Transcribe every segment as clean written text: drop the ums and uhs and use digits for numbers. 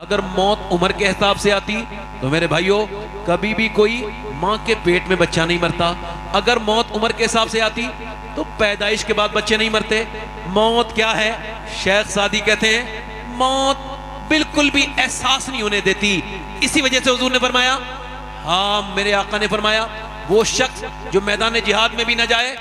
اگر موت عمر کے حساب سے آتی تو میرے بھائیوں کبھی بھی کوئی ماں کے پیٹ میں بچہ نہیں مرتا۔ اگر موت عمر کے حساب سے آتی تو پیدائش کے بعد بچے نہیں مرتے۔ موت کیا ہے؟ شیخ سعدی کہتے ہیں موت بالکل بھی احساس نہیں ہونے دیتی۔ اسی وجہ سے حضور نے فرمایا، ہاں میرے آقا نے فرمایا، وہ شخص جو میدان جہاد میں بھی نہ جائے،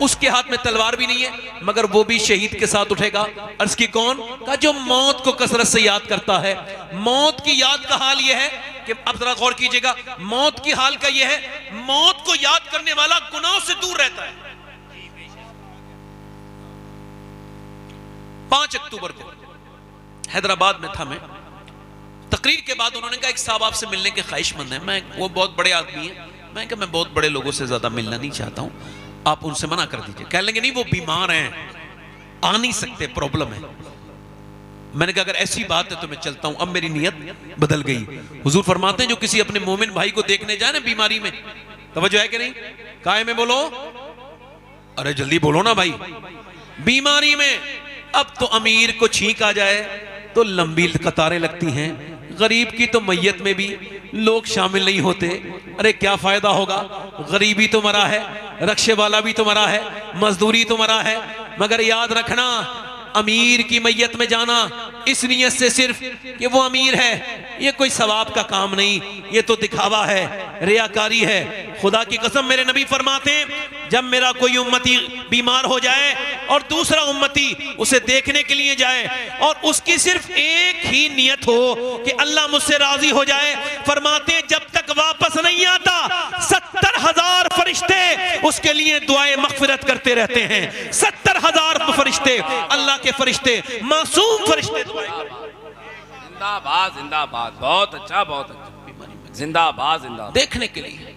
اس کے ہاتھ میں تلوار بھی نہیں ہے، مگر وہ بھی شہید کے ساتھ اٹھے گا۔ عرض کی کون؟ کہا جو موت کو کثرت سے یاد کرتا ہے۔ موت کی یاد کا حال یہ ہے کہ اب ذرا غور کیجئے گا، موت کی حال کا یہ ہے، موت کو یاد کرنے والا گناہوں سے دور رہتا ہے۔ 5 اکتوبر کو حیدرآباد میں تھا، میں تقریر کے بعد انہوں نے کہا ایک صاحب آپ سے ملنے کے خواہش مند ہیں۔ وہ بہت بڑے آدمی ہیں، میں کہا میں بہت بڑے لوگوں سے زیادہ ملنا نہیں چاہتا ہوں، آپ ان سے منع کر دیجئے۔ کہنے لگے نہیں وہ بیمار ہیں، آ نہیں سکتے، پرابلم ہے۔ میں نے کہا اگر ایسی بات ہے تو میں چلتا ہوں۔ اب میری نیت بدل گئی۔ حضور فرماتے ہیں جو کسی اپنے مومن بھائی کو دیکھنے جائے نا بیماری میں، توجہ ہے کہ نہیں؟ کائے میں بولو، ارے جلدی بولو نا بھائی۔ بیماری میں اب تو امیر کو چھینک آ جائے تو لمبی قطاریں لگتی ہیں، غریب کی تو میت میں بھی لوگ شامل نہیں ہوتے۔ ارے کیا فائدہ ہوگا، غریبی تو مرا ہے، رکشے والا بھی تو مرا ہے، مزدوری تو مرا ہے، مگر یاد رکھنا امیر کی میت میں جانا اس نیت سے صرف کہ وہ امیر ہے، یہ کوئی ثواب کا کام نہیں، یہ تو دکھاوا ہے، ریاکاری ہے۔ خدا کی قسم میرے نبی فرماتے ہیں جب میرا کوئی امتی بیمار ہو جائے اور دوسرا امتی اسے دیکھنے کے لیے جائے اور اس کی صرف ایک ہی نیت ہو کہ اللہ مجھ سے راضی ہو جائے، فرماتے ہیں جب تک واپس نہیں آتا 70,000 فرشتے اس کے لیے دعائیں مغفرت کرتے رہتے ہیں۔ 70,000 فرشتے، اللہ کے فرشتے، معصوم فرشتے دعائیں کرتے ہیں۔ زندہ باد، زندہ باد، بہت اچھا، بہت اچھا، زندہ باد، زندہ باد۔ دیکھنے کے لیے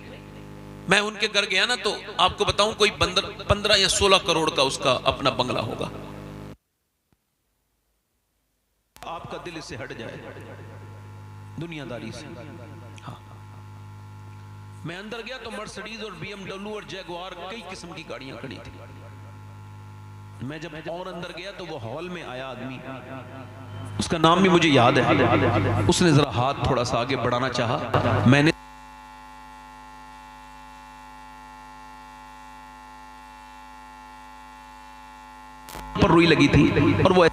میں ان کے گھر گیا نا تو آپ کو بتاؤں کوئی 15 یا 16 کروڑ کا اس کا اپنا بنگلہ ہوگا۔ آپ کا دل اس سے ہٹ جائے دنیا داری سے۔ ہاں میں اندر گیا تو مرسڈیز اور BMW اور جیگوار کئی قسم کی گاڑیاں کھڑی تھی۔ میں جب اور اندر گیا تو وہ ہال میں آیا آدمی، اس کا نام بھی مجھے یاد ہے، اس نے ذرا ہاتھ تھوڑا سا آگے بڑھانا چاہا، میں نے پر روئی لگی تھی اور وہ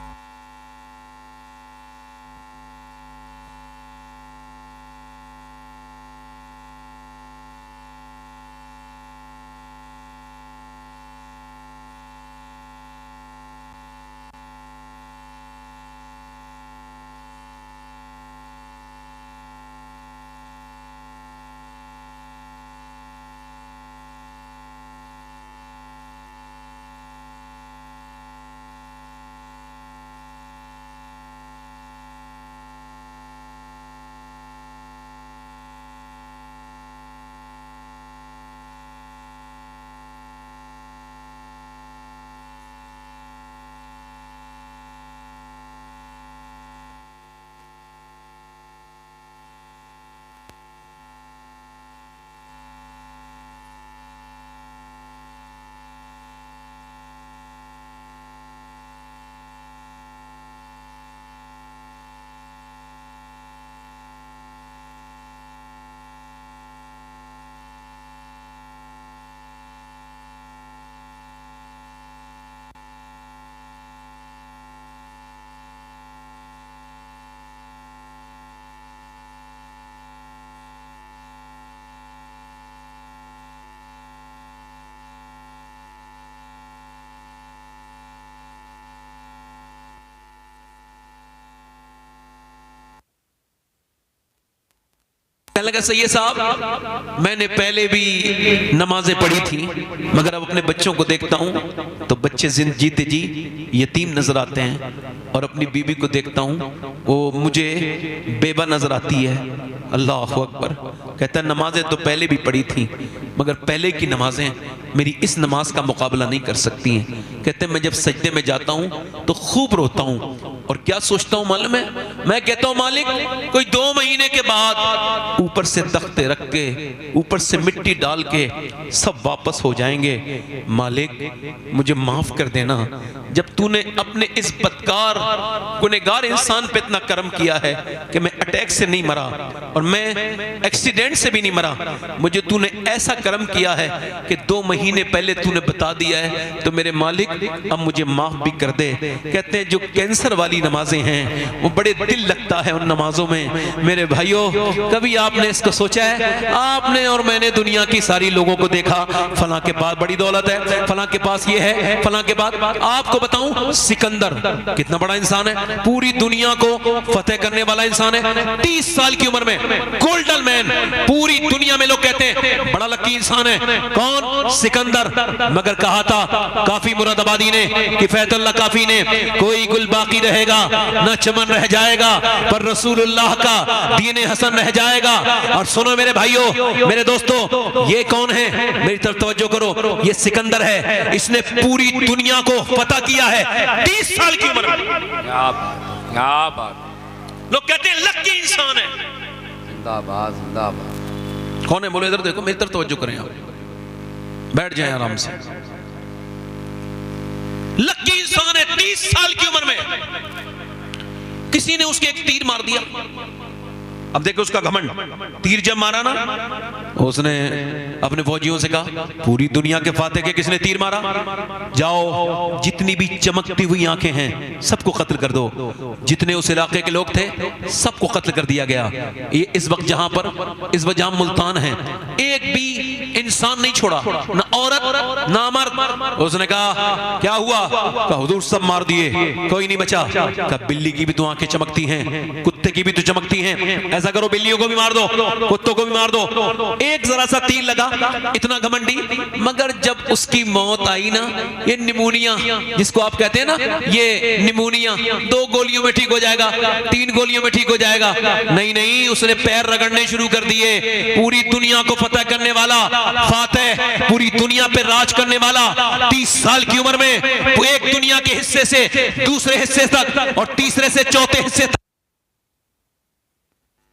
کہنے لگا سید صاحب میں نے پہلے بھی نمازیں پڑھی تھی مگر اب اپنے بچوں کو دیکھتا ہوں تو بچے جیتے جی یتیم نظر آتے ہیں، اور اپنی بیوی کو دیکھتا ہوں وہ مجھے بیوہ نظر آتی ہے۔ اللہ اکبر۔ کہتا ہے نمازیں تو پہلے بھی پڑھی تھیں مگر پہلے کی نمازیں میری اس نماز کا مقابلہ نہیں کر سکتی ہیں۔ کہتے ہیں میں جب سجدے میں جاتا ہوں تو خوب روتا ہوں، اور کیا سوچتا ہوں معلوم ہے؟ میں کہتا ہوں مالک کوئی 2 مہینے کے بعد اوپر سے تختے رکھ کے اوپر سے مٹی ڈال کے سب واپس ہو جائیں گے، مالک مجھے معاف کر دینا، جب تو نے اپنے اس بدکار گنہگار انسان پہ اتنا کرم کیا ہے کہ میں اٹیک سے نہیں مرا اور میں ایکسیڈنٹ سے بھی نہیں مرا, مجھے تو نے ایسا کرم کیا ہے کہ 2 مہینے پہلے تو نے بتا دیا ہے, تو میرے مالک اب مجھے معاف بھی کر دے. کہتے ہیں جو کینسر والی نمازیں ہیں وہ بڑے دل لگتا ہے ان نمازوں میں. میرے بھائیوں, کبھی آپ نے اس کو سوچا ہے؟ آپ نے اور میں نے دنیا کی ساری لوگوں کو دیکھا, فلاں کے پاس بڑی دولت ہے, فلاں کے پاس یہ ہے, فلاں کے پاس. آپ کو بتاؤں سکندر کتنا بڑا انسان ہے, پوری دنیا کو فتح کرنے والا انسان ہے. 30 سال کی عمر میں گولڈن مین, پوری دنیا میں لوگ کہتے ہیں بڑا لکی انسان ہے. کون؟ سکندر. مگر کہا تھا کافی مراد آبادی نے, کفایت اللہ کافی نے, کوئی گل باقی رہے گا نہ چمن رہ جائے گا, پر رسول اللہ کا دین حسن رہ جائے گا. اور سنو میرے بھائیوں, میرے دوستو, یہ کون ہے؟ میری طرف توجہ کرو, یہ سکندر ہے. اس نے پوری دنیا کو فتح کیا ہے 30 سال کی عمر میں. کیا بات, لوگ کہتے ہیں لکی انسان ہے. زندہ باد زندہ باد. کون ہے؟ بولو ادھر دیکھو, میری طرف توجہ کریں, آپ بیٹھ جائیں آرام سے. لکی انسان ہے 30 سال کی عمر میں. کسی نے اس کے ایک تیر مار دیا. اب دیکھو اس کا گھمنڈ, تیر جب مارا نا, اس نے اپنے فوجیوں سے کہا پوری دنیا کے فاتح کے کس نے تیر مارا, جاؤ جتنی بھی چمکتی ہوئی آنکھیں ہیں سب کو قتل کر دو. جتنے اس علاقے کے لوگ تھے سب کو قتل کر دیا گیا. یہ اس وقت جہاں پر, اس وقت جہاں ملتان ہے, ایک بھی انسان نہیں چھوڑا, نہ عورت نہ مرد. اس نے کہا کیا ہوا؟ کہا حضور سب مار دیے, کوئی نہیں بچا. کہا بلی کی بھی تو آنکھیں چمکتی ہیں, کتے کی بھی تو چمکتی ہیں, ایسا کرو بلیوں کو بھی مار دو, کتوں کو بھی مار دو. ایک ذرا سا تیر لگا, اتنا گھمنڈی. مگر جب اس کی موت آئی نا, یہ نمونیا جس کو آپ کہتے ہیں نا, یہ نمونیا 2 گولیوں میں ٹھیک ہو جائے گا, 3 گولیوں میں ٹھیک ہو جائے گا. نہیں نہیں, اس نے پیر رگڑنے شروع کر دیے. پوری دنیا کو فتح کرنے والا فاتح, پوری دنیا پہ راج کرنے والا, 30 سال کی عمر میں ایک دنیا کے حصے سے دوسرے حصے تک اور تیسرے سے چوتھے حصے تک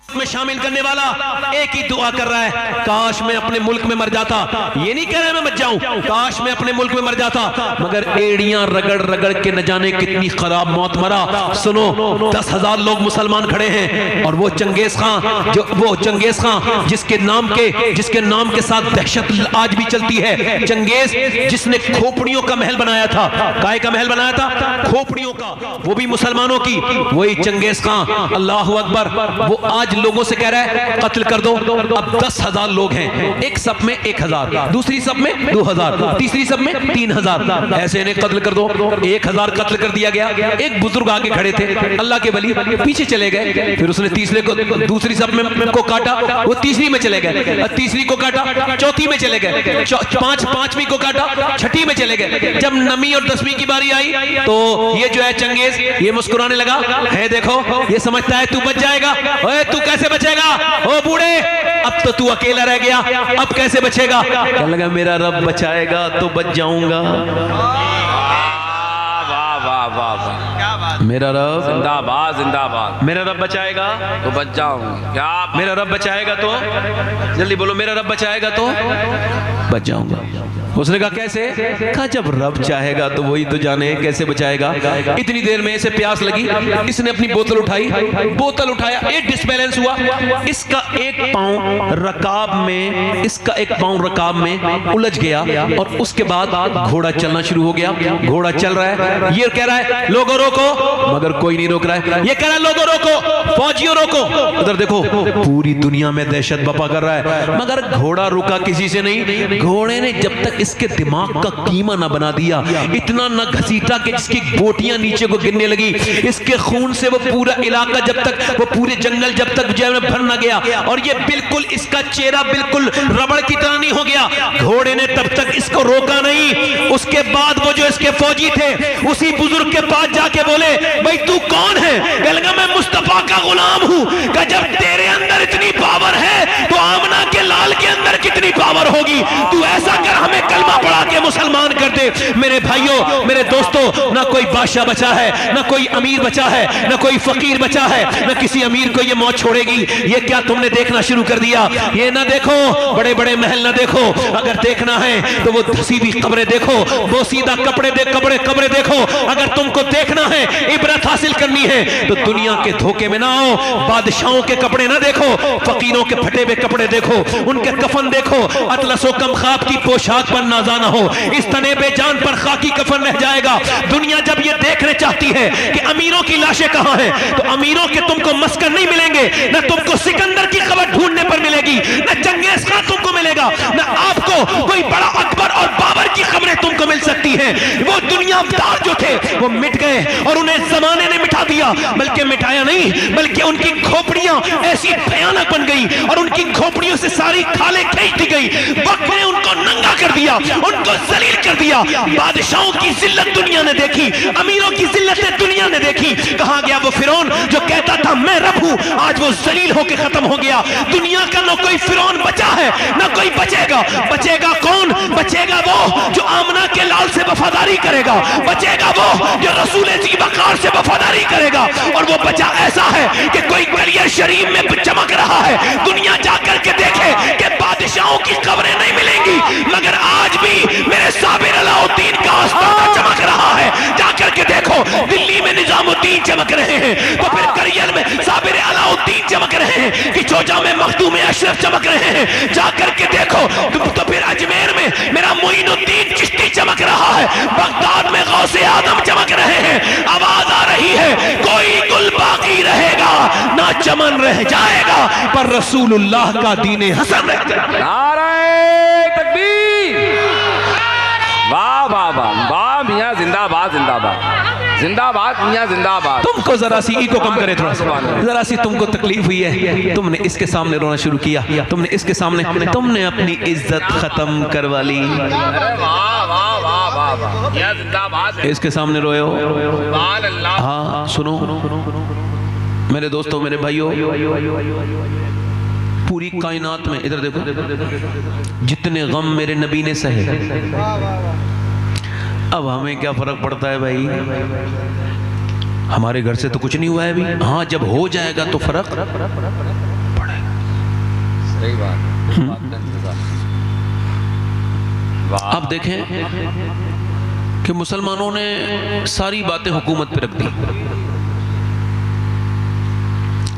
میں شامل کرنے والا, ایک ہی دعا کر رہا ہے, کاش میں اپنے ملک میں مر جاتا. یہ نہیں کہہ رہا میں مر جاؤں, کاش میں اپنے ملک میں مر جاتا. مگر ایڑیاں رگڑ رگڑ کے نہ جانے کتنی خراب موت مرا. سنو, 10,000 لوگ مسلمان کھڑے ہیں, اور وہ چنگیز خان, وہ چنگیز خان جس کے نام کے ساتھ دہشت آج بھی چلتی ہے. چنگیز جس نے کھوپڑیوں کا محل بنایا تھا, کائے کا محل بنایا تھا, کھوپڑیوں کا, وہ بھی مسلمانوں کی, وہی چنگیز خان. اللہ اکبر. وہ آج لوگوں سے کہہ رہا ہے قتل کر دو. اب 10,000 لوگ ہیں, ایک صف میں 1,000, دوسری صف میں 2,000, تیسری صف میں 3,000, ایسے انہیں قتل کر دو. 1,000 قتل کر دیا گیا. ایک بزرگ آگے کھڑے تھے, اللہ کے ولی, پیچھے چلے گئے. پھر اس نے تیسرے کو, دوسری صف میں کو کاٹا, وہ تیسری میں چلے گئے, تیسری کو کاٹا, چوتھی میں چلے گئے, پانچویں کو کاٹا, چھٹی میں چلے گئے. جب 9ویں اور 10ویں کی باری آئی تو یہ جو ہے چنگیز, یہ مسکرانے لگا, ہے دیکھو یہ سمجھتا ہے تو بچ جائے گا. اوے تو کیسے بچے گا, او بوڑھے, اب تو اکیلا رہ گیا, اب کیسے بچے گا؟ کہنے لگا میرا رب بچائے گا تو بچ جاؤں گا. میرا رب زندہ باد زندہ باد. میرا رب بچائے گا تو بچ جاؤں. کیا میرا رب بچائے گا تو, جلدی بولو, میرا رب بچائے گا تو بچ جاؤں گا. اس نے کہا کیسے؟ کہا جب رب چاہے گا تو وہی تو جانے کیسے بچائے گا. اتنی دیر میں اسے پیاس لگی, اس نے اپنی بوتل اٹھائی, بوتل اٹھایا, ایک ڈس بیلنس ہوا, اس کا ایک پاؤں رکاب میں الجھ گیا, اور اس کے بعد گھوڑا چلنا شروع ہو گیا. گھوڑا چل رہا ہے, یہ کہہ رہا ہے لوگوں روکو, مگر کوئی نہیں روک رہا ہے. یہ کہہ رہا ہے لوگوں روکو, فوجیوں روکو. ادھر دیکھو پوری دنیا میں دہشت بپا کر رہا ہے, مگر گھوڑا روکا کسی سے نہیں. گھوڑے نے جب تک اس کے دماغ کا قیمہ نہ بنا دیا, اتنا نہ گھسیٹا کہ جس کی بوٹیاں نیچے کو گرنے لگی, اس کے خون سے وہ پورا علاقہ جب تک, وہ پورے جنگل جب تک جو ہے بھر نہ گیا, اور یہ بالکل اس کا چہرہ بالکل ربڑ کی طرح نہیں ہو گیا. گھوڑے نے تب تک اس کو روکا نہیں. اس کے بعد وہ جو اس کے فوجی تھے اسی بزرگ کے پاس جا کے بولے بھئی تو کون ہے؟ کہنے لگا میں مصطفیٰ کا غلام ہوں. کہ جب تیرے اندر اتنی پاور ہے تو آمنہ کے لال کے اندر کتنی کتنی پاور ہوگی. تو ایسا کر ہمیں کلمہ پڑھا کے مسلمان کر دے. میرے بھائیوں میرے دوستوں، نہ کوئی بادشاہ بچا ہے، نہ کوئی امیر بچا ہے، نہ کوئی فقیر بچا ہے، نہ کسی امیر کو یہ موت چھوڑے گی. یہ کیا تم نے دیکھنا شروع کر دیا؟ یہ نہ دیکھو بڑے بڑے محل نہ دیکھو، اگر دیکھنا ہے تو وہ سیدھی قبریں دیکھو، وہ سیدھا قبریں دیکھو. اگر تم کو دیکھنا ہے، عبرت حاصل کرنی ہے تو دنیا کے دھوکے میں نہ آؤ. بادشاہوں کے کپڑے نہ دیکھو، فقیروں کے پھٹے ہوئے کپڑے دیکھو، ان کے کفن دیکھو. اطلس و کم خواب کی پوشاک پر نازا نہ ہو، اس تنے بے جان پر خاکی کفن رہ جائے گا. دنیا جب یہ دیکھنے چاہتی ہے کہ امیروں کی لاشیں کہاں ہیں، تو امیروں کے تم کو مسکن نہیں ملیں گے. نہ تم کو سکندر کی خبر ڈھونڈنے پر ملے گی، نہ چنگیز خان تم کو ملے گا، نہ آپ کو کوئی بڑا اکبر اور بابر کی خبریں تم کو مل سکتی ہیں. وہ دنیا دار جو تھے وہ مٹ گئے اور انہیں زمانے نے مٹا دیا. بلکہ مٹایا نہیں، بلکہ ان کی کھوپڑیاں ایسی بھیانک بن گئی اور ان کی کھوپڑیوں سے ساری کھالیں کھینچ دی گئی. وقت نے ان کو ننگا کر دیا، ان کو ذلیل کر دیا. بادشاہوں کی ذلت دنیا نے دیکھی، امیروں کی ذلت دنیا نے دیکھی. کہاں گیا وہ فرعون جو کہتا تھا میں رب ہوں؟ آج وہ ذلیل ہو کے ختم ہو گیا. دنیا کا نہ کوئی فرعون بچا ہے، نہ کوئی بچے گا. بچے گا کون؟ بچے گا وہ جو آمنہ کے لال سے وفاداری کرے گا. بچے گا وہ جو رسول ذی وقار سے وفاداری کرے گا. اور وہ بچا ایسا ہے کہ کوئی گلیہ شریف میں چمک رہا ہے. دنیا جا کر کے دیکھے کہ بادشاہوں کی قبریں نہیں ملیں گی، مگر آج بھی میرے صابر علاء الدین کا آستانہ چمک رہا ہے. جا کر کے دیکھو، دلی میں نظام الدین چمک رہے ہیں، تو پھر کریل میں صابر علاء الدین چمک رہے ہیں، کہ چوجا میں مخدوم اشرف چمک رہے ہیں. جا کر کے دیکھو تو پھر اجمیر میں میرا معین الدین چشتی چمک رہا ہے. بغداد میں غوث اعظم چمک رہے ہیں. آواز آ رہی ہے، کوئی گل باقی رہے گا نہ چمن رہ جائے گا، پر رسول اللہ کا دین حسن رہ جائے گا. نعرہ تکبیر! واہ واہ واہ واہ میاں، زندہ باد زندہ باد زندہ باد میاں، زندہ باد. تم کو ذرا سی ایگو کم کرے، تھوڑا سا ذرا سی تم کو تکلیف ہوئی ہے، تم نے اس کے سامنے رونا شروع کیا، تم نے اس کے سامنے تم نے اپنی عزت ختم کروا لی. واہ واہ واہ واہ واہ میاں، زندہ باد. اس کے سامنے روئے ہو. سبحان اللہ. ہاں سنو میرے دوستوں، میرے بھائیوں، پوری کائنات میں ادھر دیکھو جتنے غم میرے نبی نے سہے، اب ہمیں کیا فرق پڑتا ہے بھائی؟ ہمارے گھر سے تو کچھ نہیں ہوا ہے ابھی. ہاں جب ہو جائے گا تو فرق پڑے گا. صحیح بات. اب دیکھیں کہ مسلمانوں نے ساری باتیں حکومت پہ رکھ دی.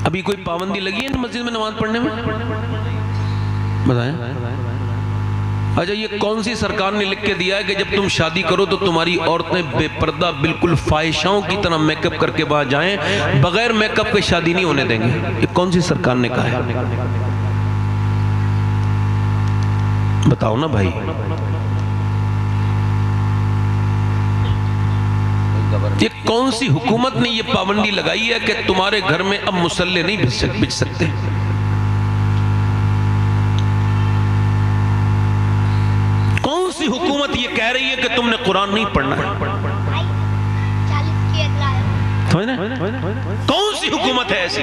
ابھی کوئی پابندی لگی ہے مسجد میں نماز پڑھنے میں؟ بتائیں. اچھا یہ کون سی سرکار نے لکھ کے دیا ہے کہ جب تم شادی کرو تو تمہاری عورتیں بے پردہ بالکل فاحشاؤں کی طرح میک اپ کر کے وہاں جائیں، بغیر میک اپ کے شادی نہیں ہونے دیں گے؟ یہ کون سی سرکار نے کہا ہے؟ بتاؤ نا بھائی. یہ کون سی حکومت نے یہ پابندی لگائی ہے کہ تمہارے گھر میں اب مصلے نہیں بچ سکتے؟ کون سی حکومت یہ کہہ رہی ہے کہ تم نے قرآن نہیں پڑھنا ہے؟ کون سی حکومت ہے ایسی؟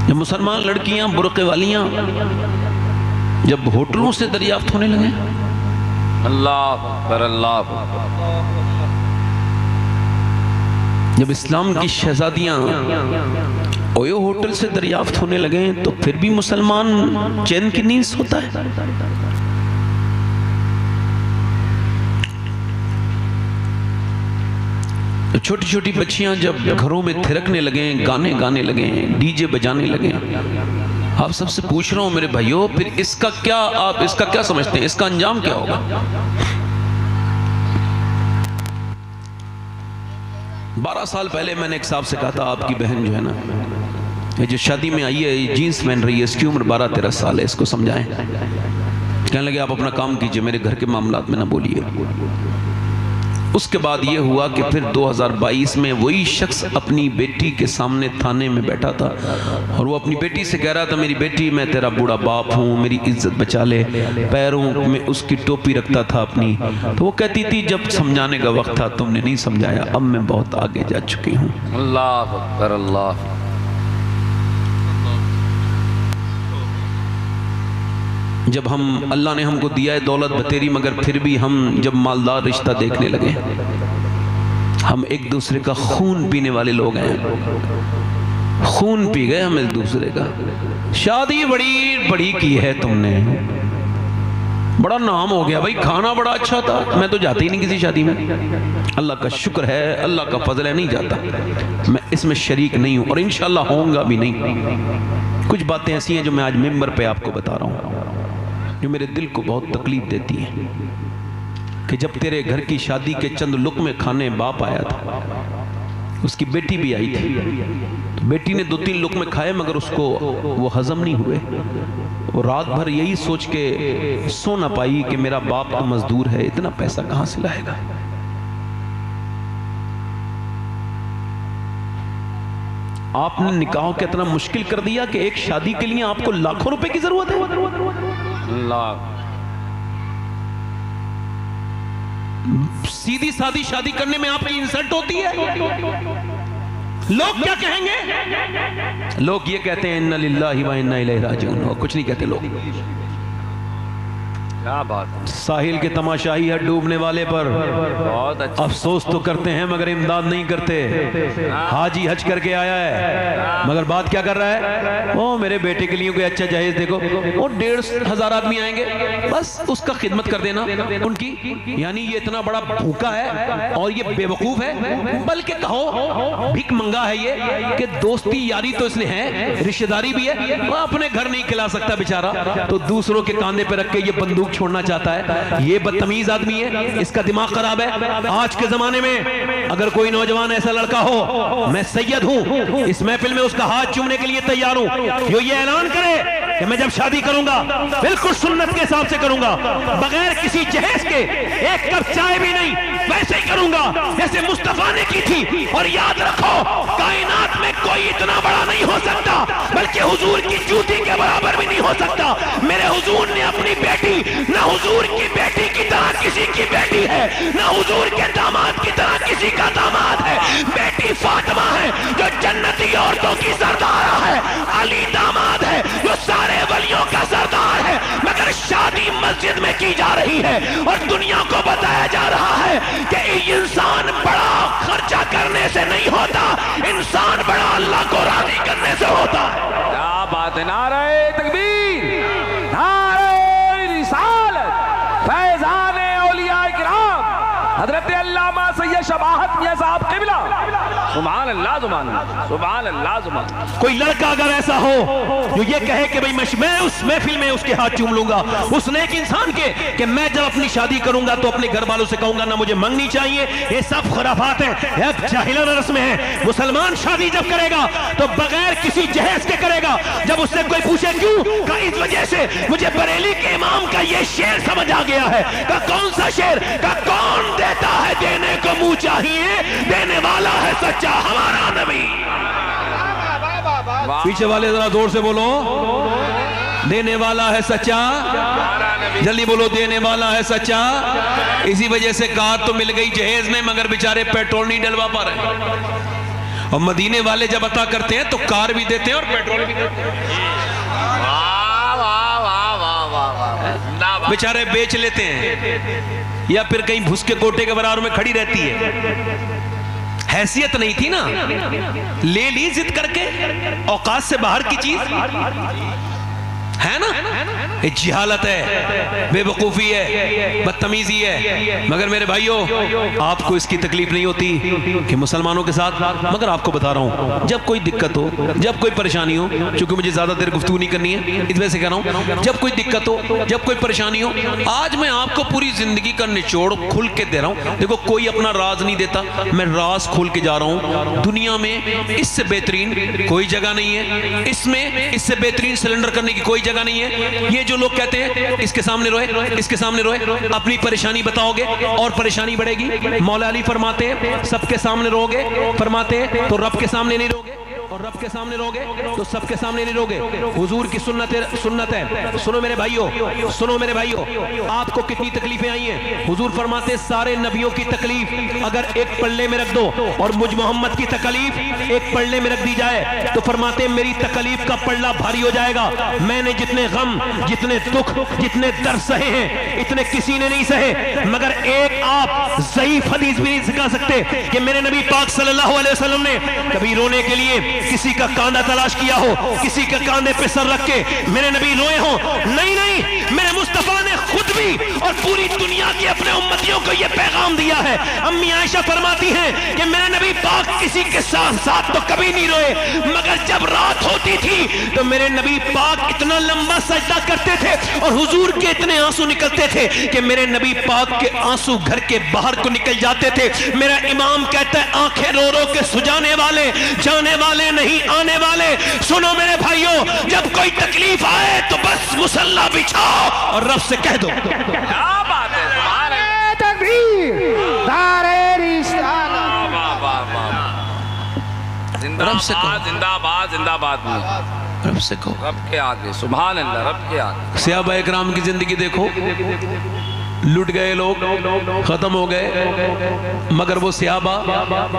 یہ مسلمان لڑکیاں برقعے والیاں جب ہوٹلوں سے دریافت ہونے لگے، اللہ اکبر اللہ اکبر. جب اسلام کی شہزادیاں اویو ہوٹل سے دریافت ہونے لگے تو پھر بھی مسلمان چین کی نیند سوتا ہے. چھوٹی چھوٹی بچیاں جب گھروں میں تھرکنے لگیں، گانے گانے لگیں، ڈی جے بجانے لگیں، آپ سب سے پوچھ رہا ہوں میرے بھائیوں، پھر اس کا کیا آپ اس کا کیا سمجھتے ہیں؟ اس کا انجام کیا ہوگا؟ 12 سال پہلے میں نے ایک صاحب سے کہا تھا آپ کی بہن جو ہے نا، یہ جو شادی میں آئی ہے، یہ جینس پہن رہی ہے، اس کی عمر 12-13 سال ہے، اس کو سمجھائیں. کہنے لگے آپ اپنا کام کیجئے، میرے گھر کے معاملات میں نہ بولیے. اس کے بعد یہ ہوا کہ پھر 2022 میں وہی شخص اپنی بیٹی کے سامنے تھانے میں بیٹھا تھا اور وہ اپنی بیٹی سے کہہ رہا تھا میری بیٹی میں تیرا بوڑھا باپ ہوں، میری عزت بچا لے. پیروں میں اس کی ٹوپی رکھتا تھا اپنی، تو وہ کہتی تھی جب سمجھانے کا وقت تھا تم نے نہیں سمجھایا، اب میں بہت آگے جا چکی ہوں. اللہ اکبر اللہ. جب ہم اللہ نے ہم کو دیا ہے دولت بتیری، مگر پھر بھی ہم جب مالدار رشتہ دیکھنے لگے، ہم ایک دوسرے کا خون پینے والے لوگ ہیں. خون پی گئے ہم ایک دوسرے کا. شادی بڑی بڑی کی ہے تم نے، بڑا نام ہو گیا بھائی، کھانا بڑا اچھا تھا. میں تو جاتا ہی نہیں کسی شادی میں، اللہ کا شکر ہے، اللہ کا فضل ہے، نہیں جاتا میں، اس میں شریک نہیں ہوں اور انشاءاللہ ہوں گا بھی نہیں. کچھ باتیں ایسی ہیں جو میں آج ممبر پہ آپ کو بتا رہا ہوں، جو میرے دل کو بہت تکلیف دیتی ہیں. کہ جب تیرے گھر کی شادی کے چند لقمے کھانے باپ آیا تھا، اس کی بیٹی بھی آئی تھی، تو بیٹی نے 2-3 لقمے کھائے مگر اس کو وہ ہضم نہیں ہوئے. وہ رات بھر یہی سوچ کے سو نہ پائی کہ میرا باپ تو مزدور ہے، اتنا پیسہ کہاں سے لائے گا. آپ نے نکاح کو اتنا مشکل کر دیا کہ ایک شادی کے لیے آپ کو لاکھوں روپے کی ضرورت ہے. اللہ. سیدھی سادی شادی کرنے میں آپ کی انسلٹ ہوتی ہے. لوگ کیا کہیں گے؟ لوگ یہ کہتے ہیں اِنَّ لِلَّهِ وَإِنَّا إِلَيْهِ رَاجِعُونَ. کچھ نہیں کہتے لوگ. کیا بات ہے. ساحل کے تماشائی ہے ڈوبنے والے پر، بہت اچھا. افسوس تو کرتے ہیں مگر امداد نہیں کرتے. حاجی حج کر کے آیا ہے مگر بات کیا کر رہا ہے؟ او میرے بیٹے کے لیے کوئی اچھا جہیز دیکھو. وہ 1,500 آدمی آئیں گے، بس اس کا خدمت کر دینا ان کی. یعنی یہ اتنا بڑا بھوکا ہے اور یہ بے وقوف ہے، بلکہ کہو بھیک منگا ہے یہ کہ دوستی یاری تو اس نے ہے، رشتہ داری بھی ہے، وہ اپنے گھر نہیں کھلا سکتا بیچارہ، تو دوسروں کے کاندھے پہ رکھ کے یہ بندوق چھوڑنا چاہتا ہے. یہ بدتمیز آدمی ہے، اس کا دماغ خراب ہے. آج کے زمانے میں اگر کوئی نوجوان ایسا لڑکا ہو، میں سید ہوں، اس محفل میں اس کا ہاتھ چومنے کے لیے تیار ہوں، جو یہ اعلان کرے کہ میں جب شادی کروں گا بالکل سنت کے حساب سے کروں گا، بغیر کسی جہیز کے، ایک کپ چائے بھی نہیں، ویسے ہی کروں گا جیسے مصطفیٰ نے کی تھی. اور یاد رکھو کائنات میں کوئی اتنا بڑا نہیں ہو سکتا بلکہ حضور کی جوتی کے برابر بھی نہیں ہو سکتا. میرے حضور نے اپنی بیٹی، نہ حضور کی بیٹی کی طرح کسی کی بیٹی ہے، نہ حضور کے داماد کی طرح کسی کا داماد ہے. بیٹی فاطمہ ہے جو جنتی عورتوں کی سردار ہے، علی داماد ہے جو سارے ولیوں کا سردار ہے، مگر شادی مسجد میں کی جا رہی ہے اور دنیا کو بتایا جا رہا ہے کہ انسان بڑا خرچہ کرنے سے نہیں ہوتا، انسان بڑا اللہ کو راضی کرنے سے ہوتا ہے. کیا بات ہے. نعرہ تکبیر، نعرہ رسالت، فیضان اولیاء کرام حضرت علامہ سید شباہت میاں صاحب قبلہ. سبحان اللہ سبحان اللہ سبحان اللہ سبحان اللہ. کوئی لڑکا اگر ایسا ہو جو یہ کہے کہ میں اس محفل میں اس کے ہاتھ چوم لوں گا، اس نیک انسان کے کہ میں جب اپنی شادی کروں گا تو اپنے گھر والوں سے کہوں گا نہ مجھے منگنی چاہیے، یہ سب خرافات ہیں، یہ جاہلانہ رسمیں ہیں. مسلمان شادی جب کرے گا تو بغیر کسی جہیز کے کرے گا. جب اس سے کوئی پوچھے کیوں، کہ اس وجہ سے مجھے بریلی کے امام کا یہ شعر سمجھ آ گیا ہے. کہ کون سا شعر؟ کہ کون دیتا ہے دینے کو منہ چاہیے، دینے والا ہے سچا ہمارا نبی. پیچھے والے ذرا زور سے بولو، دینے والا ہے سچا، جلدی بولو، دینے والا ہے سچا. اسی وجہ سے کار تو مل گئی جہیز میں مگر بیچارے پیٹرول نہیں ڈلوا پا رہے. اور مدینے والے جب عطا کرتے ہیں تو کار بھی دیتے ہیں اور پیٹرول بھی دیتے ہیں. بیچارے بیچ لیتے ہیں یا پھر کہیں بھس کے کوٹے کے برابر میں کھڑی رہتی ہے. حیثیت نہیں تھی نا، لے لی ضد کر کے، اوقات سے باہر کی چیز ہے نا. جہالت ہے، بے وقوفی ہے، بدتمیزی ہے. مگر میرے بھائیوں آپ کو اس کی تکلیف نہیں ہوتی کہ مسلمانوں کے ساتھ، مگر آپ کو بتا رہا ہوں جب کوئی دقت ہو، جب کوئی پریشانی ہو، چونکہ مجھے زیادہ دیر گفتگو نہیں کرنی ہے اس وجہ سے کہہ رہا ہوں، جب کوئی دقت ہو، جب کوئی پریشانی ہو، آج میں آپ کو پوری زندگی کا نچوڑ کھل کے دے رہا ہوں. دیکھو کوئی اپنا راز نہیں دیتا، میں راز کھول کے جا رہا ہوں. دنیا میں اس سے بہترین کوئی جگہ نہیں ہے، اس میں اس سے بہترین سلنڈر کرنے کی کوئی جگہ نہیں ہے. یہ جو لوگ کہتے ہیں اس کے سامنے روئے, اس کے سامنے روئے, اپنی پریشانی بتاؤ گے اور پریشانی بڑھے گی. مولا علی فرماتے ہیں سب کے سامنے رو گے, فرماتے ہیں تو رب کے سامنے نہیں روگے, اور رب کے سامنے روگے تو سب کے سامنے نہیں روگے. حضور کی سنت ہے. سنو میرے بھائیو, سنو میرے بھائیو, آپ کو کتنی تکلیفیں آئی ہیں. حضور فرماتے ہیں سارے نبیوں کی تکلیف اگر ایک پلڑے میں رکھ دو اور مجھ محمد کی تکلیف ایک پلڑے میں رکھ دی جائے تو فرماتے ہیں میری تکلیف کا پلڑا بھاری ہو جائے گا. میں نے جتنے غم, جتنے دکھ, جتنے درد سہے ہیں اتنے کسی نے نہیں سہے, مگر ایک آپ ضعیف حدیث بھی نہیں سکھا سکتے کہ میرے نبی پاک صلی اللہ علیہ وسلم نے کبھی رونے کے لیے کسی کا کاندھا تلاش کیا ہو, کسی کے کاندھے پہ سر رکھ کے میرے نبی روئے ہوں. نہیں نہیں, میرے مصطفیٰ نے خود بھی اور پوری دنیا کے اپنے امتیوں کو یہ پیغام دیا ہے. امی عائشہ فرماتی ہیں کہ میرے نبی پاک کسی کے ساتھ تو کبھی نہیں روئے, مگر جب رات ہوتی تھی تو میرے نبی پاک اتنا لمبا سجدہ کرتے تھے اور حضور کے اتنے آنسو نکلتے تھے کہ میرے نبی پاک کے آنسو گھر کے باہر کو نکل جاتے تھے. میرا امام کہتا ہے آنکھیں رو رو کے سجانے والے جانے والے نہیں آنے والے. سنو میرے بھائیوں, جب کوئی تکلیف آئے تو بس مصلا بچھاؤ اور رب سے کہہ دو کیا بات ہے, نعرہ تکبیر, نعرہ رسالت. زندہ باد, زندہ باد, زندہ باد. رب سے کہو, رب کے آگے, سبحان اللہ, رب کے آگے. صحابہ اکرام کی زندگی دیکھو, لٹ گئے لوگ, ختم ہو گئے, مگر وہ صحابہ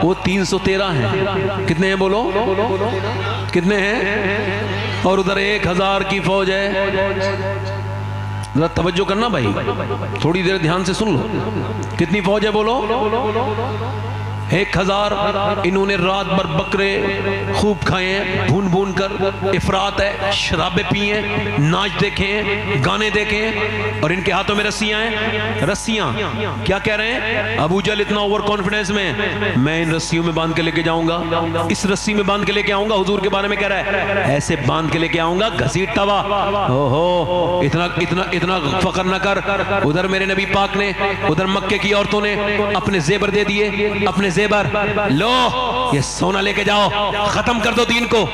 وہ 313 ہیں. کتنے ہیں بولو, کتنے ہیں؟ اور ادھر 1000 کی فوج ہے. ذرا توجہ کرنا بھائی, تھوڑی دیر دھیان سے سن لو. کتنی فوج ہے بولو, 1000. انہوں نے رات بھر بکرے خوب کھائے ہیں بھون بھون کر, افراط ہے, شرابیں پی ہیں, ناچ دیکھے ہیں, گانے دیکھے ہیں, اور ان کے ہاتھوں میں رسیاں ہیں. رسیاں کیا کہہ رہے ہیں؟ ابو جہل اتنا اوور کانفیڈنس میں, میں ان رسیوں میں باندھ کے لے کے جاؤں گا, اس رسی میں باندھ کے لے کے آؤں گا. حضور کے بارے میں کہہ رہا ہے ایسے باندھ کے لے کے آؤں گا گھسیٹتا ہوا. اوہو, اتنا فخر نہ کر. ادھر میرے نبی پاک نے, ادھر مکے کی عورتوں نے اپنے زیور دے دیے, اپنے زیور لو یہ سونا لے کے جاؤ, ختم کر دو دین کو.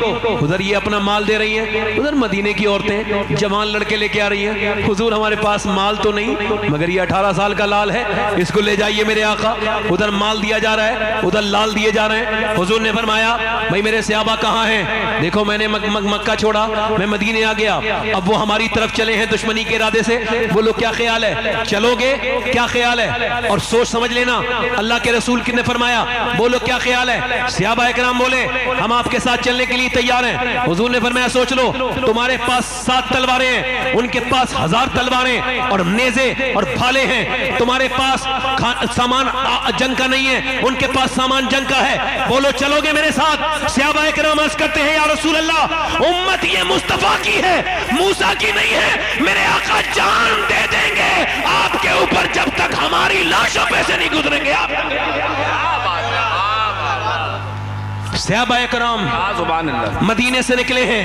ادھر یہ اپنا مال دے رہی ہیں, ادھر مدینے کی عورتیں جوان لڑکے لے کے آ رہی ہیں. حضور ہمارے پاس مال تو نہیں, مگر یہ 18 سال کا لال ہے, اس کو لے جائیے میرے آقا. ادھر مال دیا جا رہا ہے, ادھر لال دیے جا رہے ہیں. حضور نے فرمایا بھائی میرے صحابہ کہاں ہیں؟ دیکھو میں نے مکہ چھوڑا, میں مدینے آ گیا, اب وہ ہماری طرف چلے ہیں دشمنی کے ارادے سے. بولو کیا خیال ہے, چلو گے؟ کیا خیال ہے؟ اور سوچ سمجھ لینا, اللہ کے رسول نے فرمایا بولو کیا خیال ہے؟ صحابہ اکرام بولے ہم آپ کے ساتھ چلنے کے لیے تیار ہیں. حضور نے فرمایا سوچ لو, تمہارے پاس 7 تلواریں ہیں, ان کے پاس 1000 تلواریں اور نیزے اور بھالے ہیں. تمہارے پاس سامان جنگ کا نہیں ہے, ان کے پاس سامان جنگ کا ہے. بولو چلو گے میرے ساتھ؟ صحابہ اکرام عرض کرتے ہیں یا رسول اللہ, امت یہ مصطفیٰ کی ہے, موسیٰ کی نہیں ہے. میرے آقا جان دے دیں گے آپ کے اوپر جب تک ہماری لاشوں پہ سے نہیں گزریں گے. آپ صحابہ اکرام مدینے سے نکلے ہیں,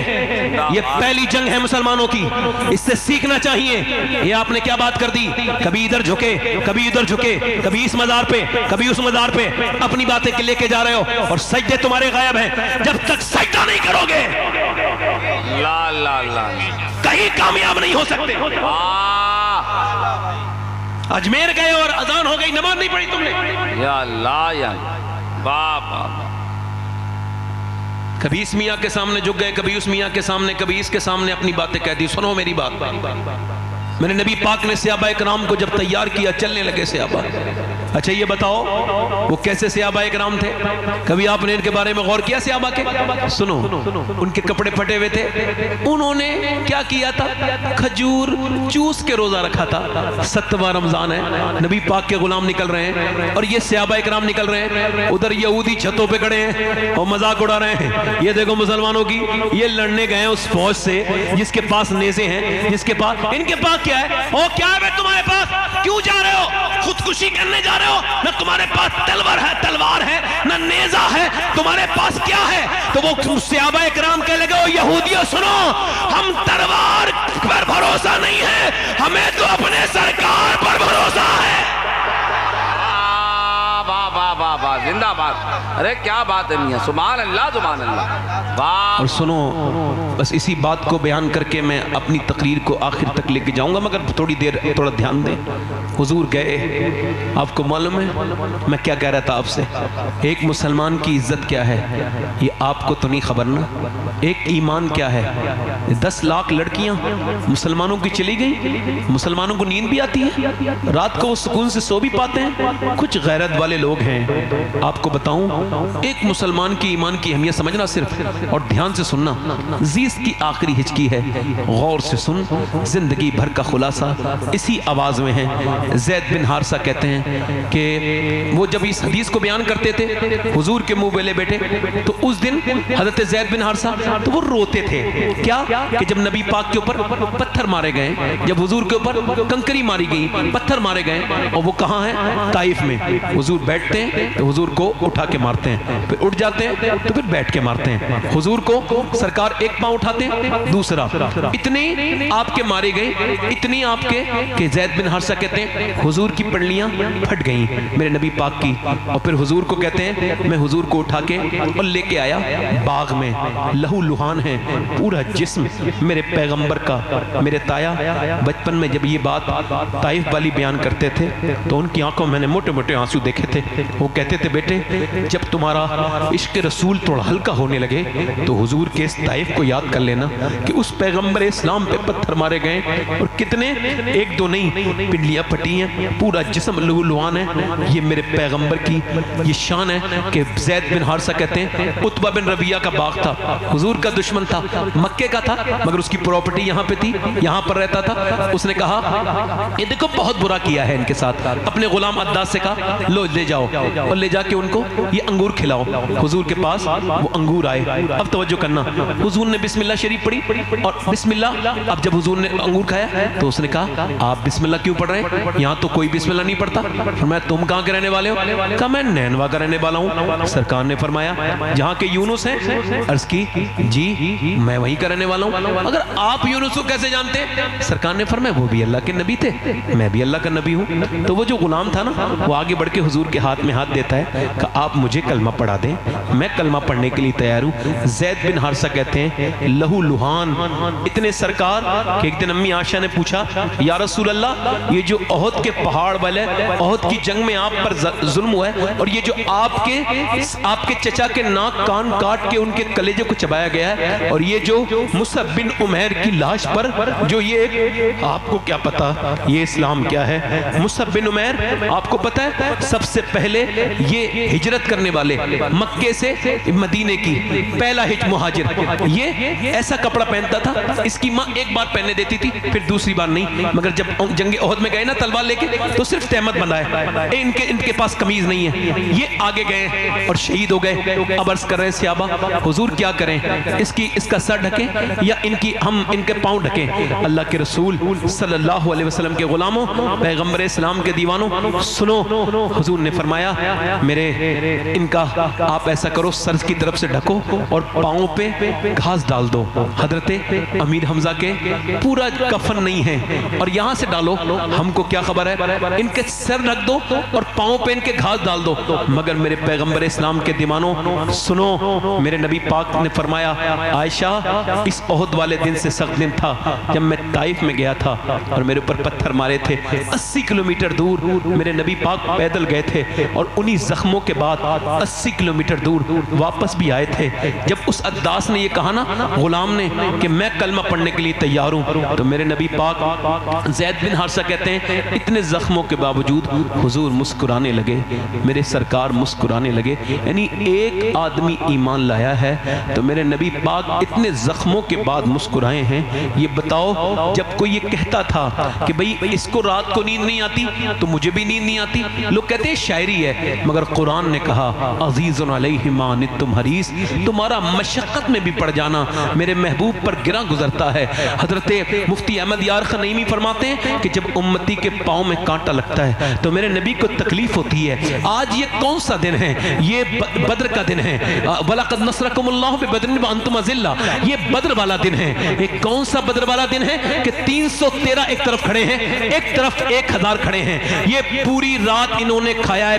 یہ پہلی جنگ ہے مسلمانوں کی, اس سے سیکھنا چاہیے. یہ آپ نے کیا بات کر دی, کبھی ادھر جھکے, کبھی ادھر جھکے, کبھی اس مزار پہ, کبھی اس مزار پہ, اپنی باتیں لے کے جا رہے ہو, اور سجدے تمہارے غائب ہیں. جب تک سجدہ نہیں کرو گے لا لا لا کہیں کامیاب نہیں ہو سکتے. اجمیر گئے اور اذان ہو گئی, نماز نہیں پڑھی تم نے. یا اللہ, یا باپ, کبھی اس میاں کے سامنے جھک گئے, کبھی اس میاں کے سامنے, کبھی اس کے سامنے اپنی باتیں کہہ دی. سنو میری بات, میرے نبی پاک نے صحابہ اکرام کو جب تیار کیا, چلنے لگے صحابہ. اچھا یہ بتاؤ وہ کیسے صحابہ اکرام تھے؟ کبھی آپ نے ان کے بارے میں غور کیا صحابہ کے؟ سنو, ان کے کپڑے پھٹے ہوئے تھے, انہوں نے کیا کیا تھا؟ کھجور چوس کے روزہ رکھا تھا. 7واں رمضان ہے, نبی پاک کے غلام نکل رہے ہیں اور یہ صحابہ اکرام نکل رہے ہیں. ادھر یہودی چھتوں پہ کھڑے ہیں اور مذاق اڑا رہے ہیں. یہ دیکھو مسلمانوں کی, یہ لڑنے گئے ہیں اس فوج سے جس کے پاس نیزے ہیں, جس کے پاس, ان کے پاس کیا ہے؟ او کیا ہے تمہارے پاس؟ کیوں جا رہے ہو؟ خودکشی کرنے جا رہے ہو؟ نہ تمہارے پاس تلوار ہے نہ نیزہ ہے, تمہارے پاس کیا ہے؟ تو وہ صحابہ اکرام کہنے لگے او یہودیوں سنو, ہم تلوار پر بھروسہ نہیں ہے, ہمیں تو اپنے سرکار پر بھروسہ ہے. واہ زندہ باد. ارے کیا بات ہے میاں, سبحان اللہ سبحان اللہ. واہ. اور سنو, بس اسی بات کو بیان کر کے میں اپنی تقریر کو آخر تک لے کے جاؤں گا, مگر تھوڑی دیر تھوڑا دھیان دیں. حضور گئے, آپ کو معلوم ہے میں کیا کہہ رہا تھا آپ سے, ایک مسلمان کی عزت کیا ہے یہ آپ کو تو نہیں خبر نا. ایک ایمان کیا ہے. 10 لاکھ لڑکیاں مسلمانوں کی چلی گئی, مسلمانوں کو نیند بھی آتی ہے, رات کو وہ سکون سے سو بھی پاتے ہیں. کچھ غیرت والے لوگ ہیں, آپ کو بتاؤں ایک مسلمان کی ایمان کی اہمیت سمجھنا صرف, اور دھیان سے سننا. زیس کی آخری ہچکی ہے, غور سے سن, زندگی بھر کا خلاصہ اسی آواز میں ہے. زید بن حارثہ کہتے ہیں کہ وہ جب اس حدیث کو بیان کرتے تھے حضور کے منہ ویلے بیٹے, تو اس دن حضرت زید بن حارثہ تو وہ روتے تھے. کیا کہ جب نبی پاک کے اوپر پتھر مارے گئے, جب حضور کے اوپر کنکری ماری گئی, پتھر مارے گئے, اور وہ کہاں ہیں, طائف میں. حضور بیٹھتے ہیں تو حضور کو اٹھا کے مارتے ہیں, پھر اٹھ جاتے ہیں تو پھر بیٹھ کے مارتے ہیں. حضور کو سرکار ایک پاؤں اٹھاتے ہیں, دوسرا. اتنے آپ کے مارے گئے, اتنی آپ کے کہ زید بن حارثہ کہتے ہیں حضور کی پنڈلیاں پھٹ گئیں میرے نبی پاک کی. اور پھر حضور کو کہتے ہیں میں حضور کو اٹھا کے اور لے کے آیا باغ میں, لہو لہان ہے پورا جسم میرے پیغمبر کا. میرے تایا بچپن میں جب یہ بات طائف والی بیان کرتے تھے تو ان کی آنکھوں میں نے موٹے موٹے آنسو دیکھے تھے. وہ کہتے تھے بیٹے جب تمہارا عشق رسول تھوڑا ہلکا ہونے لگے تو حضور کے اس طائف کو یاد کر لینا کہ اس پیغمبر اسلام پہ پتھر مارے گئے, اور کتنے, ایک دو نہیں, پنڈلیاں پھٹی ہیں, پورا جسم لہو لہان ہے. یہ میرے پیغمبر کی یہ شان ہے کہ زید بن حارثہ کہتے ہیں عتبہ بن ربیعہ کا باغ تھا, حضور کا دشمن تھا, مکے کا تھا, مگر اس کی پراپرٹی یہاں پہ تھی, یہاں پر رہتا تھا. اس نے کہا یہ دیکھو بہت برا کیا ہے ان کے ساتھ. اپنے غلام عداس سے کہا لو لے جاؤ, اور لے جا کے ان کو یہ انگور کھلاؤ. حضور کے پاس وہ انگور آئے. اب توجہ کرنا, حضور نے بسم اللہ شریف پڑھی, اور بسم اللہ, اب جب حضور نے انگور کھایا تو اس نے کہا آپ بسم اللہ کیوں پڑھ رہے ہیں, یہاں تو کوئی بسم اللہ نہیں پڑھتا. فرمایا تم کہاں کے رہنے والے ہو؟ کہا میں نینوا کا رہنے والا ہوں. سرکار نے فرمایا جہاں کے یونس ہیں, عرض کی جی میں وہیں کا رہنے والا ہوں. اگر آپ یونس کو کیسے جانتے؟ سرکار نے فرمایا وہ بھی اللہ کے نبی تھے, میں بھی اللہ کا نبی ہوں. تو وہ جو غلام تھا نا, وہ آگے بڑھ کے حضور کے ہاتھ میں ہاتھ دیتا ہے کہ آپ مجھے کلمہ پڑھا دیں, میں کلمہ پڑھنے کے لیے تیار ہوں. زید بن حارثہ کہتے ہیں لہو لہان اتنے سرکار کہ ایک دن امی عائشہ نے پوچھا یا رسول اللہ یہ جو احد کے پہاڑ والے, احد کی جنگ میں آپ پر ظلم ہوا ہے, اور یہ جو آپ کے چچا کے ناک کان کاٹ کے ان کے کلیجے کو چبایا گیا ہے, اور یہ جو مصعب بن عمیر کی لاش پر جو یہ, آپ کو کیا پتا یہ اسلام کیا ہے. مصعب بن عمیر آپ کو پتا ہے سب سے پہلے یہ ہجرت کرنے والے مکے سے مدینے کی پہلا مہاجر. یہ ایسا کپڑا پہنتا تھا, اس کی ماں ایک بار پہننے دیتی تھی, پھر دوسری بار نہیں. مگر جب جنگ احد میں گئے نا تلوار لے کے, تو صرف تہمت بندھا ہے, ان کے پاس قمیض نہیں ہے. یہ آگے گئے اور شہید ہو گئے. اب عرض کر رہے ہیں صحابہ حضور کیا کریں, اس کا سر ڈھکیں یا ہم ان کے پاؤں ڈھکیں. اللہ کے رسول صلی اللہ علیہ وسلم کے غلاموں, پیغمبر اسلام کے دیوانوں, سنو. حضور نے فرمایا میرے ان کا آپ ایسا کرو سر کی طرف سے ڈھکو اور پاؤں پہ گھاس ڈال دو. حضرت امیر حمزہ کے پورا کفن نہیں ہے اور یہاں سے ڈالو, ہم کو کیا خبر ہے, ان کے سر ڈھک دو اور پاؤں پہ ان کے گھاس ڈال دو. مگر میرے پیغمبر اسلام کے دیوانوں سنو, میرے نبی پاک نے فرمایا عائشہ اس احد والے دن سے سخت دن تھا جب میں طائف میں گیا تھا اور میرے اوپر پتھر مارے تھے. 80 کلومیٹر دور میرے نبی پاک پیدل گئے تھے, اور انہی زخموں کے بعد 80 کلومیٹر دور واپس بھی آئے تھے. جب اس عداس نے یہ کہا نا غلام نے کہ میں کلمہ پڑھنے کے لیے تیار ہوں, تو میرے نبی پاک زید بن حارثہ کہتے ہیں اتنے زخموں کے باوجود حضور مسکرانے لگے, میرے سرکار مسکرانے لگے. یعنی ایک آدمی ایمان لایا ہے تو میرے نبی پاک اتنے زخموں کے بعد مسکرائے ہیں. یہ بتاؤ جب کوئی یہ کہتا تھا کہ بھئی اس کو رات کو نیند نہیں آتی تو مجھے بھی نیند نہیں آتی, لوگ کہتے ہیں شاعری ہے, مگر قرآن نے کہا عزیز علیہ ما عنتم حریص, تمہارا مشقت میں بھی پڑ جانا میرے محبوب پر گراں گزرتا ہے. حضرت مفتی احمد یار خنیمی فرماتے ہیں کہ جب امتی کے پاؤں میں کانٹا لگتا ہے تو میرے نبی کو تکلیف ہوتی ہے. آج یہ کون سا دن ہے, یہ بدر کا دن ہے. وَلَقَدْ نَصْرَكُمُ اللَّهُ بِبَدْرٍ وَأَنْتُمْ أَذِلَّةٌ, یہ بدر والا دن ہے. یہ کون سا بدر والا دن ہے کہ 313 ایک طرف کھڑے ہیں, ایک طرف 1000 کھڑے ہیں. یہ پوری رات انہوں نے کھایا ہے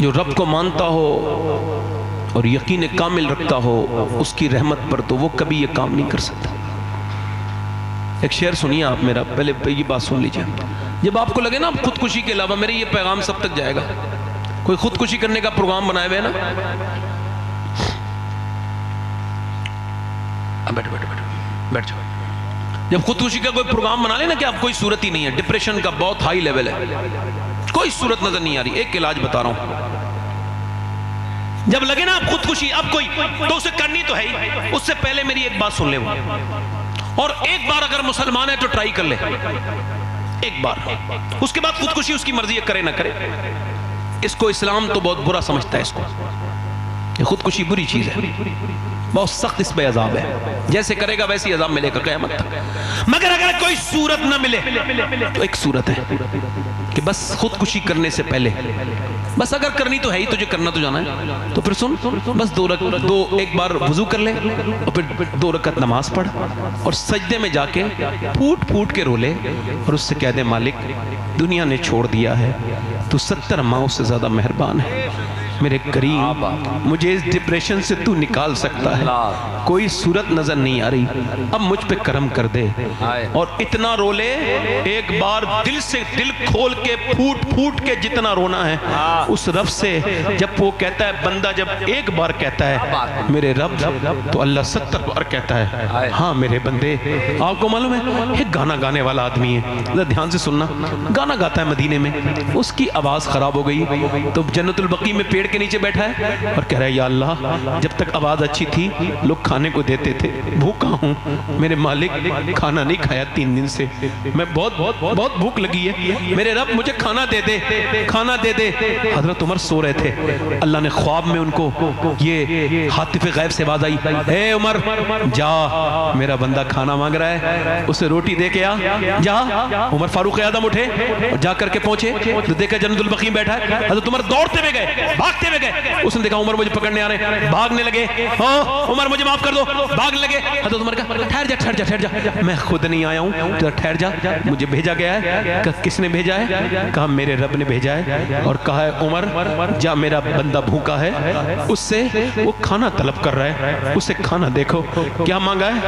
جو رب کو مانتا ہو اور یقین کامل رکھتا ہو اس کی رحمت پر، تو وہ کبھی یہ کام نہیں کر سکتا۔ ایک شعر سنیے آپ میرا، پہلے یہ بات سن لیجئے۔ جب آپ کو لگے نا خودکشی کے علاوہ، میرے یہ پیغام سب تک جائے گا، کوئی خودکشی کرنے کا پروگرام بنائے ہوئے نا، بیٹھ جاؤ۔ جب خودکشی کا کوئی پروگرام بنا لے نا کہ آپ کوئی صورت ہی نہیں ہے، ڈپریشن کا بہت ہائی لیول ہے، کوئی صورت نظر نہیں آ رہی، ایک علاج بتا رہا ہوں۔ جب لگے نا آپ خودکشی اب کوئی، تو اسے کرنی تو ہے ہی، اس سے پہلے میری ایک بات سن لے وہ، اور ایک بار اگر مسلمان ہے تو ٹرائی کر لے ایک بار، اس کے بعد خودکشی اس کی مرضی ہے، کرے نہ کرے۔ اس کو اسلام تو بہت برا سمجھتا ہے، اس کو کہ خودکشی بری چیز ہے، بہت سخت اس پہ عذاب ہے، جیسے کرے گا ویسی عذاب ملے گا قیامت تک۔ مگر اگر کوئی صورت نہ ملے تو ایک صورت ہے کہ بس خودکشی کرنے سے پہلے، بس اگر کرنی تو ہے ہی، تجھے کرنا تو جانا ہے، تو پھر سن، بس ایک بار وضو کر لے اور پھر 2 رکعت نماز پڑھ اور سجدے میں جا کے پھوٹ پھوٹ کے رو لے اور اس سے کہہ دے مالک دنیا نے چھوڑ دیا ہے، تو 70 ماؤں سے زیادہ مہربان ہے، میرے کریم مجھے اس ڈپریشن سے تو نکال سکتا ہے، کوئی صورت نظر نہیں آ رہی، اب مجھ پہ کرم کر دے، اور اتنا رو لے ایک بار دل سے، دل کھول کے پھوٹ پھوٹ کے جتنا رونا ہے اس رب سے۔ جب وہ کہتا ہے بندہ، جب ایک بار کہتا ہے میرے رب، تو اللہ 70 بار کہتا ہے ہاں میرے بندے۔ آپ کو معلوم ہے ایک گانا گانے والا آدمی ہے، دھیان سے سننا، گانا گاتا ہے مدینے میں، اس کی آواز خراب ہو گئی تو جنت البقیع میں پیڑ کے نیچے بیٹھا ہے اور کہہ رہا ہے یا اللہ جب تک آواز اچھی تھی لوگ کھانے کو دیتے تھے، بھوکا ہوں میرے مالک، کھانا نہیں کھایا 3 دن سے، میں بہت بھوک لگی ہے، میرے رب مجھے کھانا دے دے، کھانا دے دے۔ حضرت عمر سو رہے تھے، اللہ نے خواب میں ان کو یہ حاطف غیب سے آواز آئی، اے عمر جا میرا بندہ کھانا مانگ رہا ہے، اسے روٹی دے کے آ، جا۔ عمر فاروق اعظم اٹھے اور جا کر کے پہنچے تو دیکھا جنت البقیع بیٹھا ہے، حضرت عمر دوڑتے ہوئے گئے، بھاگتے ہوئے گئے، اس نے دیکھا عمر مجھے پکڑنے آ رہے ہیں، بھاگنے لگے، عمر مجھے معاف کر دو، بھاگنے لگے۔ حضرت عمر کہا ٹھہر جا ٹھہر جا ٹھہر جا، میں خود نہیں آیا ہوں، ٹھہر جا، مجھے بھیجا گیا ہے۔ کس نے بھیجا ہے؟ کہا میرے رب نے بھیجا ہے، اور کہا ہے عمر جا میرا بندہ بھوکا ہے، اس سے وہ کھانا طلب کر رہا ہے، اسے کھانا دیکھو، کیا مانگا ہے؟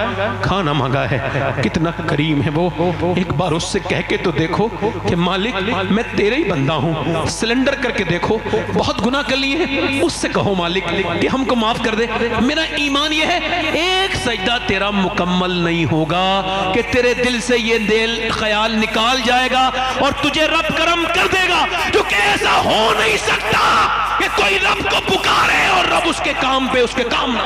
کھانا مانگا ہے، کتنا کریم ہے وہ، ایک بار اس سے کہہ کے تو دیکھو کہ مالک میں تیرے ہی بندہ ہوں، سلنڈر کر کے دیکھو، بہت گناہ کر لیے ہیں، اس سے کہو مالک کہ ہم کو معاف کر دے۔ میرا ایمان یہ ہے ایک سجدہ تیرا مکمل نہیں ہوگا کہ تیرے دل سے یہ دل خیال نکال جائے گا اور تجھے رب کرم کر دے گا، کیونکہ ایسا ہو نہیں سکتا کہ کوئی رب کو پکارے اور رب اس کے کام پہ اس کے کام نہ۔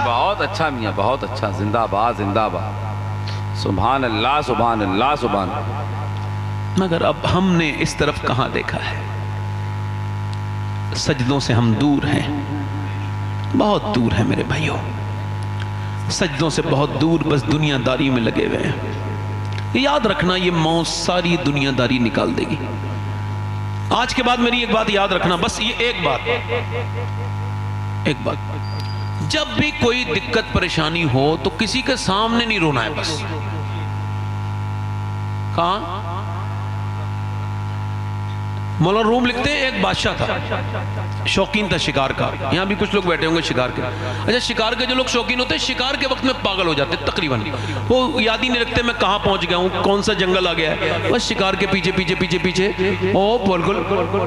بہت اچھا میاں، بہت اچھا، زندہ باد زندہ باد، سبحان اللہ سبحان اللہ سبحان اللہ۔ مگر اب ہم نے اس طرف کہاں دیکھا ہے، سجدوں سے ہم دور ہیں، بہت دور ہیں میرے بھائیوں، سجدوں سے بہت دور، بس دنیا داری میں لگے ہوئے ہیں۔ یاد رکھنا یہ موت ساری دنیا داری نکال دے گی۔ آج کے بعد میری ایک بات یاد رکھنا، بس یہ ایک بات، جب بھی کوئی دقت پریشانی ہو تو کسی کے سامنے نہیں رونا ہے، بس کہاں مولانا روم لکھتے ہیں ایک بادشاہ تھا، شوقین تھا شکار کا، یہاں بھی کچھ لوگ بیٹھے ہوں گے شکار کے، اچھا شکار کے جو لوگ شوقین ہوتے ہیں شکار کے وقت میں پاگل ہو جاتے تقریباً، وہ یاد ہی نہیں رکھتے میں کہاں پہنچ گیا ہوں، کون سا جنگل آ گیا ہے، بس شکار کے پیچھے پیچھے پیچھے پیچھے، او بالکل،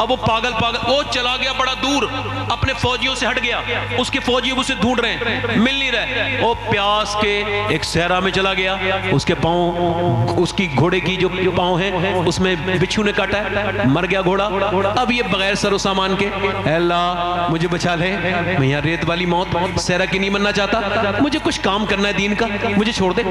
اب وہ پاگل وہ چلا گیا بڑا دور، اپنے فوجیوں سے ہٹ گیا، اس کے فوجی اسے ڈھونڈ رہے ہیں، مل نہیں رہے، وہ پیاس کے ایک صحرا میں چلا گیا، اس کے پاؤں، اس کی گھوڑے کی جو پاؤں ہیں اس میں بچھو نے کاٹا ہے، مر گیا گھوڑا۔ اب یہ بغیر سر و سامان کے، اے اللہ مجھے بچا لے، میں یہاں ریت والی موت صحرا کی نہیں مرنا چاہتا، مجھے کچھ کام کرنا ہے دین کا، مجھے چھوڑ دے۔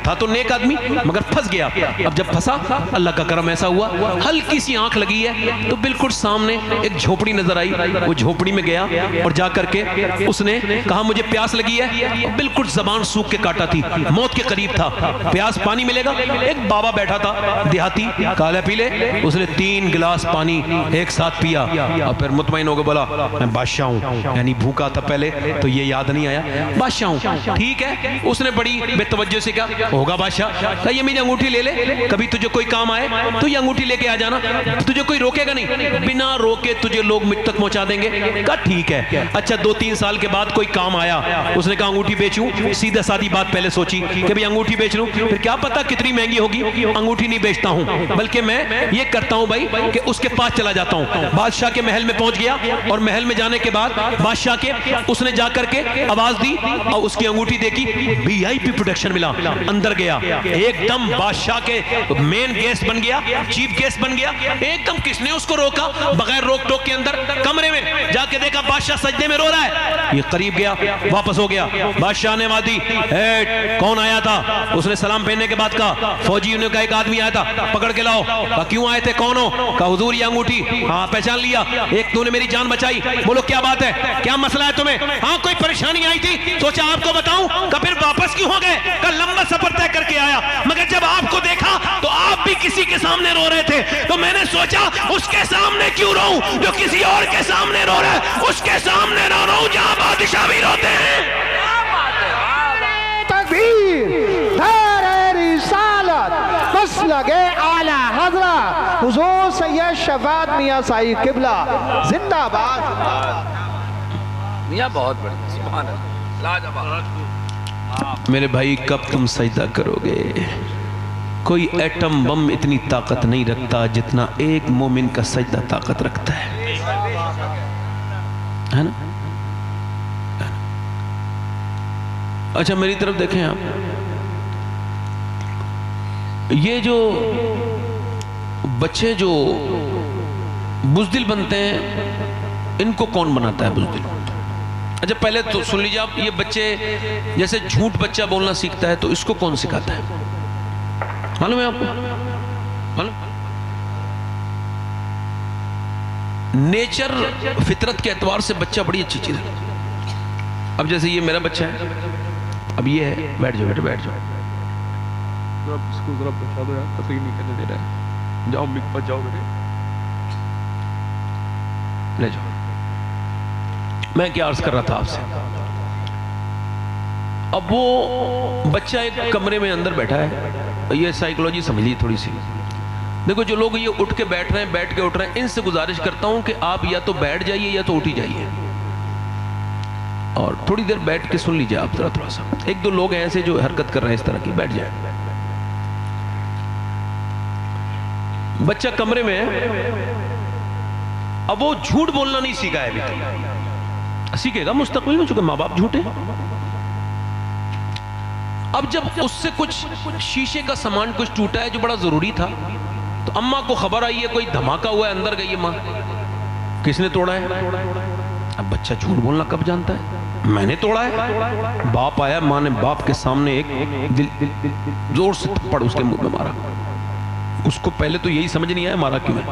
تھا تو نیک آدمی مگر پھنس گیا، اب جب پھنسا اللہ کا کرم ایسا ہوا، ہلکی سی آنکھ لگی ہے تو بالکل سامنے ایک جھوپڑی نظر آئی، وہ جھوپڑی میں گیا اور جا کر کے اس نے کہا مجھے پیاس لگی ہے، بالکل زبان سوکھ کے کاٹا تھی، موت کے قریب تھا، پیاس پانی ملے گا، ایک بابا بیٹھا تھا دیہاتی، کہا لے پی لے، اس نے 3 گلاس پانی پانی ایک ساتھ پیا اور پھر مطمئن ہو کے بولا میں بادشاہ ہوں، یعنی بھوکا تھا پہلے تو یہ یاد نہیں آیا بادشاہ ہوں، ٹھیک ہے. اس نے بڑی بے توجہ سے کہا ہوگا بادشاہ، کہا یہ میری انگوٹھی لے لے، کبھی تجھے کوئی کام آئے تو یہ انگوٹھی لے کے آ جانا، تجھے کوئی روکے گا نہیں، بنا روکے تجھے لوگ مجھ تک پہنچا دیں گے. کہا ٹھیک ہے. اچھا 2-3 سال کے بعد کوئی کام آیا، اس نے کہا انگوٹھی بیچوں. سیدھا سادی بات پہلے سوچی کہ بھی انگوٹھی بیچ لوں، پھر کیا پتا کتنی مہنگی ہوگی، انگوٹھی نہیں بیچتا ہوں بلکہ میں یہ کرتا ہوں بھائی کہ اس کے پاس چلا جاتا ہوں. بادشاہ کے محل میں پہنچ گیا اور محل میں جانے کے بعد بادشاہ کے اس نے جا کر کے آواز دی اور اس کی انگوٹھی دیکھی، VIP پروٹیکشن ملا. اندر گیا ایک دم بادشاہ کے مین گیسٹ بن گیا، چیف گیسٹ بن گیا. ایک دم کس نے اس کو روکا؟ بغیر روک ٹوک کے اندر کمرے میں جا کے دیکھا بادشاہ سجدے میں رو رہا ہے. یہ قریب گیا، واپس ہو گیا. بادشاہ نے آواز دی کون آیا تھا؟ اس نے سلام پہننے کے بعد کہا فوجی نے کہا ایک آدمی آیا تھا، پکڑ کے لاؤ. کہا کیوں آئے تھے، کون ہو؟ کہا حضور یہ انگوٹھی. ہاں پہچان لیا، ایک تو نے میری جان بچائی. بولو کیا بات ہے، کیا مسئلہ ہے تمہیں؟ ہاں کوئی پریشانی آئی تھی، سوچا آپ کو بتاؤں. کہ پھر واپس کیوں ہو گئے؟ کہ لمبا سفر طے کر کے آیا، مگر جب آپ کو دیکھا تو آپ بھی کسی کے سامنے رو رہے تھے، تو میں نے سوچا اس کے سامنے کیوں روؤں جو کسی اور کے سامنے رو رہا ہے، اس کے سامنے نہ روؤں جہاں بادشاہ بھی روتے ہیں. تکبیر، نعرہ رسالت، مسلک اعلی حضرت حضور سید شفاعت میاں سعید قبلہ زندہ باد. میاں بہت بڑی سبحان اللہ لاجواب. میرے بھائی کب تم سجدہ کرو گے؟ کوئی ایٹم بم اتنی طاقت نہیں رکھتا جتنا ایک مومن کا سجدہ طاقت رکھتا ہے نا؟ اچھا میری طرف دیکھیں آپ، یہ جو بچے جو بزدل بنتے ہیں ان کو کون بناتا ہے بزدل؟ اچھا پہلے تو سن لیجیے آپ، یہ بچے جیسے جھوٹ بچہ بولنا سیکھتا ہے تو اس کو کون سکھاتا ہے؟ معلوم ہے آپ کو؟ معلوم؟ نیچر فطرت کے اعتبار سے بچہ بڑی اچھی چیز ہے. اب جیسے یہ میرا بچہ ہے، اب یہ ہے، بیٹھ جاؤ بیٹے بیٹھ جاؤ. اس کو ذرا بچا دو یار، تفریح نہیں کرنے دے رہا ہے. جاؤ مک پر جاؤ بیٹے، لے جاؤ. میں کیا عرض کر رہا تھا آپ سے، اب وہ بچہ ایک کمرے میں اندر بیٹھا ہے. یہ سائیکولوجی سمجھ لیجیے تھوڑی سی. دیکھو جو لوگ یہ اٹھ کے بیٹھ رہے ہیں، بیٹھ کے اٹھ رہے ہیں، ان سے گزارش کرتا ہوں کہ آپ یا تو بیٹھ جائیے یا تو اٹھ ہی جائیے اور تھوڑی دیر بیٹھ کے سن لیجیے آپ ذرا تھوڑا سا. 1-2 لوگ ہیں ایسے جو حرکت کر رہے ہیں اس طرح کی، بیٹھ جائیں. بچہ کمرے میں ہے، اب وہ جھوٹ بولنا نہیں سیکھا ہے ابھی تک، سیکھے گا مستقبل میں چونکہ ماں باپ جھوٹے. اب جب اس سے کچھ شیشے کا سامان کچھ ٹوٹا ہے جو بڑا ضروری تھا تو اماں کو خبر آئی ہے کوئی دھماکہ ہوا ہے، اندر گئی ہے ماں، کس نے توڑا ہے؟ اب بچہ جھوٹ بولنا کب جانتا ہے؟ میں نے توڑا ہے. باپ آیا، ماں نے باپ کے سامنے ایک زور سے تھپڑ اس کے منہ میں مارا. اس کو پہلے تو یہی سمجھ نہیں آیا مارا کیوں ہے.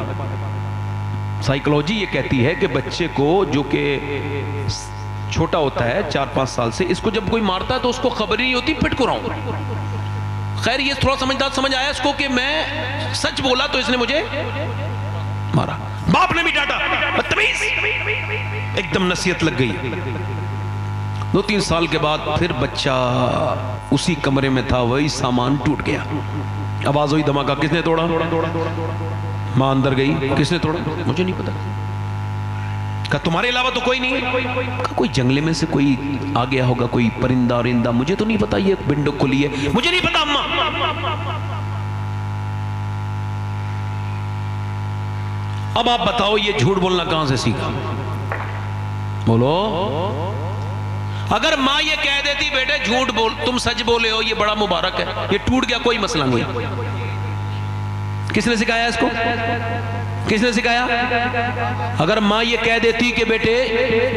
سائیکولوجی یہ کہتی ہے کہ بچے کو جو کہ چھوٹا ہوتا ہے 4-5 سال سے، اس کو جب کوئی مارتا ہے تو اس کو خبر ہی نہیں ہوتی پٹ کو رہا ہوں. خیر یہ تھوڑا سمجھدار سمجھ آیا اس کو کہ میں سچ بولا تو اس نے مجھے مارا. باپ نے بھی ڈانٹا، بدتمیز. ایک دم نصیحت لگ گئی. 2-3 سال کے بعد پھر بچہ اسی کمرے میں تھا، وہی سامان ٹوٹ گیا. آواز ہوئی دھماکہ، کس نے توڑا؟ ماں اندر گئی، کس نے توڑا؟ مجھے نہیں پتا. کہا تمہارے علاوہ تو کوئی نہیں؟ کہا کوئی جنگلے میں سے کوئی آ گیا ہوگا، کوئی پرندہ رندہ، مجھے تو نہیں پتا، یہ ونڈو کھلی ہے، مجھے نہیں پتا اماں. اب آپ بتاؤ یہ جھوٹ بولنا کہاں سے سیکھا؟ بولو. اگر ماں یہ کہہ دیتی بیٹے جھوٹ بول، تم سچ بولے ہو، یہ بڑا مبارک ہے، یہ ٹوٹ گیا کوئی مسئلہ نہیں. کس نے سکھایا اس کو؟ کس نے سکھایا؟ اگر ماں یہ کہہ دیتی کہ بیٹے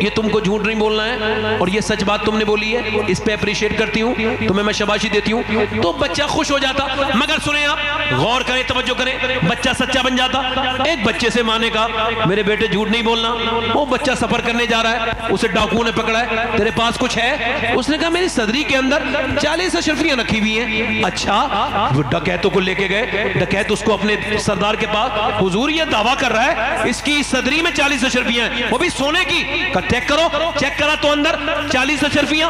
یہ تم کو جھوٹ نہیں بولنا ہے اور یہ سچ بات تم نے بولی ہے، اس پہ اپریشیٹ کرتی ہوں، تمہیں میں شاباشی دیتی ہوں، تو بچہ خوش ہو جاتا. مگر سنیں آپ، غور کریں، توجہ کریں، بچہ سچا بن جاتا. ایک بچے سے ماں نے کہا میرے بیٹے جھوٹ نہیں بولنا. وہ بچہ سفر کرنے جا رہا ہے، اسے ڈاکو نے پکڑا ہے، تیرے پاس کچھ ہے؟ اس نے کہا میری صدری کے اندر 40 اشرفیاں رکھی ہوئی ہیں. اچھا. وہ ڈکیتوں کو لے کے گئے، ڈکیت اس کو اپنے سردار کے پاس، حضور یہ دعویٰ کر رہا ہے اس کی صدری میں 40 اشرفیاں ہیں، وہ بھی سونے کی. کہا چیک کرو. چیک کرا تو اندر 40 اشرفیاں.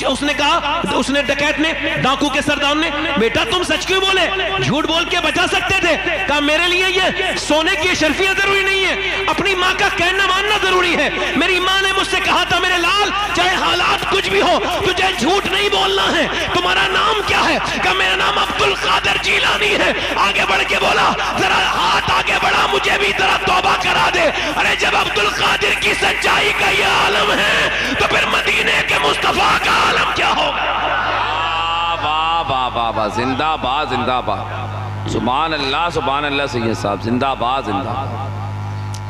اس نے کہا، اس نے ڈکیت نے، ڈاکو کے سردار نے، بیٹا تم سچ کیوں بولے؟ جھوٹ بول کے بچا سکتے تھے. کہا میرے لیے یہ سونے کی اشرفیاں ضروری نہیں ہے، اپنی ماں کا کہنا ماننا ضروری ہے. میری ماں نے مجھ سے کہا تھا میرے لال چاہے حالات کچھ بھی ہو تجھے جھوٹ نہیں بولنا ہے. تمہارا نام کیا ہے؟ کہا میرا نام عبد القادر جیلانی ہے. آگے بڑھ کے بولا ذرا ہاتھ آگے بڑھا مجھے بھی ذرا توبہ کرا دے. ارے جب عبد القادر کی سچائی کا یہ عالم ہے تو پھر مدینے کے مصطفیٰ کا عالم کیا ہوگا؟ واہ واہ واہ واہ، زندہ باد زندہ باد، سبحان اللہ سید صاحب، زندہ باد زندہ باد.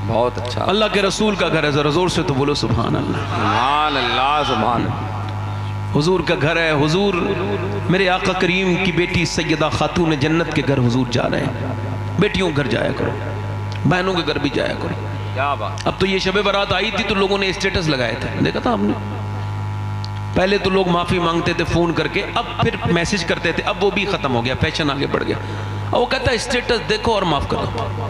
بہت اچھا. اللہ کے رسول کا گھر ہے، ذرا زور سے تو بولو سبحان اللہ. سبحان اللہ سبحان اللہ. حضور کا گھر ہے. حضور میرے آقا کریم کی بیٹی سیدہ خاتون جنت کے گھر حضور جا رہے ہیں. بیٹیوں کے گھر جایا کرو، بہنوں کے گھر بھی جایا کرو. کیا بات. اب تو یہ شب برات آئی تھی تو لوگوں نے اسٹیٹس لگائے تھے، دیکھا تھا آپ نے؟ پہلے تو لوگ معافی مانگتے تھے فون کر کے، اب پھر میسج کرتے تھے. اب وہ بھی ختم ہو گیا، فیشن آگے بڑھ گیا. اب وہ کہتا ہے اسٹیٹس دیکھو اور معاف کر دو.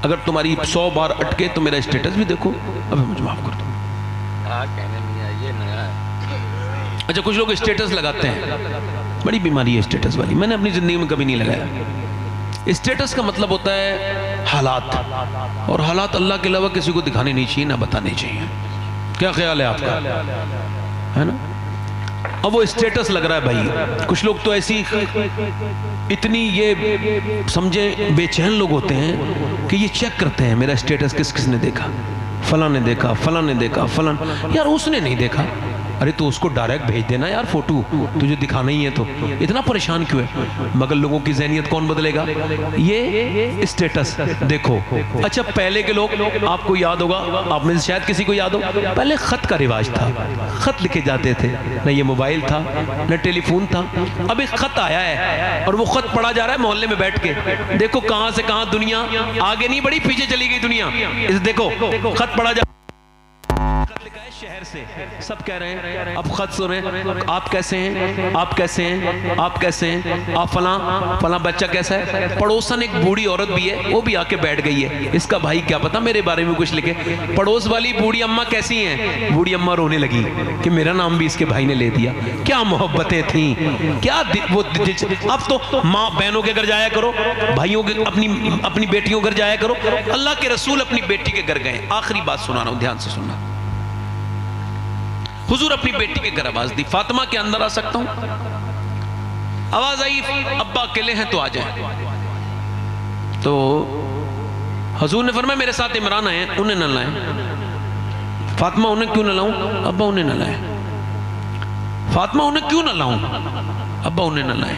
اگر تمہاری 100 بار اٹکے تو میرا اسٹیٹس بھی دیکھو، اب مجھے معاف کر دو. کہنے نہیں ہے، یہ نیا ہے. اچھا کچھ لوگ اسٹیٹس لگاتے ہیں، بڑی بیماری ہے اسٹیٹس والی. میں نے اپنی زندگی میں کبھی نہیں لگایا. اسٹیٹس کا مطلب ہوتا ہے حالات، اور حالات اللہ کے علاوہ کسی کو دکھانے نہیں چاہیے، نہ بتانے چاہیے. کیا خیال ہے آپ کا؟ ہے نا؟ اب وہ اسٹیٹس لگ رہا ہے بھائی. کچھ لوگ تو ایسی اتنی یہ سمجھے بے چین لوگ ہوتے ہیں کہ یہ چیک کرتے ہیں میرا اسٹیٹس کس کس نے دیکھا. فلاں نے دیکھا، فلاں نے دیکھا، فلاں. یار اس نے نہیں دیکھا، ارے تو اس کو ڈائریکٹ بھیج دینا یار فوٹو، تجھے دکھانا ہی ہے تو اتنا پریشان کیوں ہے؟ مگر لوگوں کی ذہنیت کون بدلے گا؟ یہ اسٹیٹس دیکھو. اچھا پہلے کے لوگ، آپ کو یاد ہوگا، آپ میں سے شاید کسی کو یاد ہو، پہلے خط کا رواج تھا، خط لکھے جاتے تھے. نہ یہ موبائل تھا نہ ٹیلی فون تھا. اب ایک خط آیا ہے اور وہ خط پڑھا جا رہا ہے محلے میں بیٹھ کے. دیکھو کہاں سے کہاں دنیا آگے نہیں بڑھی، پیچھے چلی گئی دنیا. دیکھو خط پڑھا جا شہر سے، سب کہہ رہے ہیں اب خط سنیں، آپ کیسے ہیں، آپ کیسے ہیں، آپ کیسے ہیں، آپ فلاں بچہ کیسا ہے. پڑوسن ایک بوڑھی عورت بھی ہے، وہ بھی آ کے بیٹھ گئی ہے. اس کا بھائی کیا پتا میرے بارے میں کچھ لکھے. پڑوس والی بوڑھی اماں کیسی ہیں؟ بوڑھی اماں رونے لگی کہ میرا نام بھی اس کے بھائی نے لے دیا. کیا محبتیں تھیں، کیا وہ. اب تو ماں بہنوں کے گھر جایا کرو، بھائیوں کے اپنی بیٹیوں کے گھر جایا کرو. اللہ کے رسول اپنی بیٹی کے گھر گئے. آخری بات سنا رہا ہوں، دھیان سے سننا. حضور اپنی بیٹی کے گھر آواز دی، فاطمہ کے اندر آ سکتا ہوں؟ آواز آئی ابا اکیلے ہیں تو آ جائیں. تو حضور نے فرمایا میرے ساتھ عمران آئے ہیں، انہیں نہ لائیں. فاطمہ انہیں کیوں نہ لاؤں؟ ابا انہیں نہ لائیں. فاطمہ انہیں کیوں نہ لاؤں؟ ابا انہیں نہ لائیں.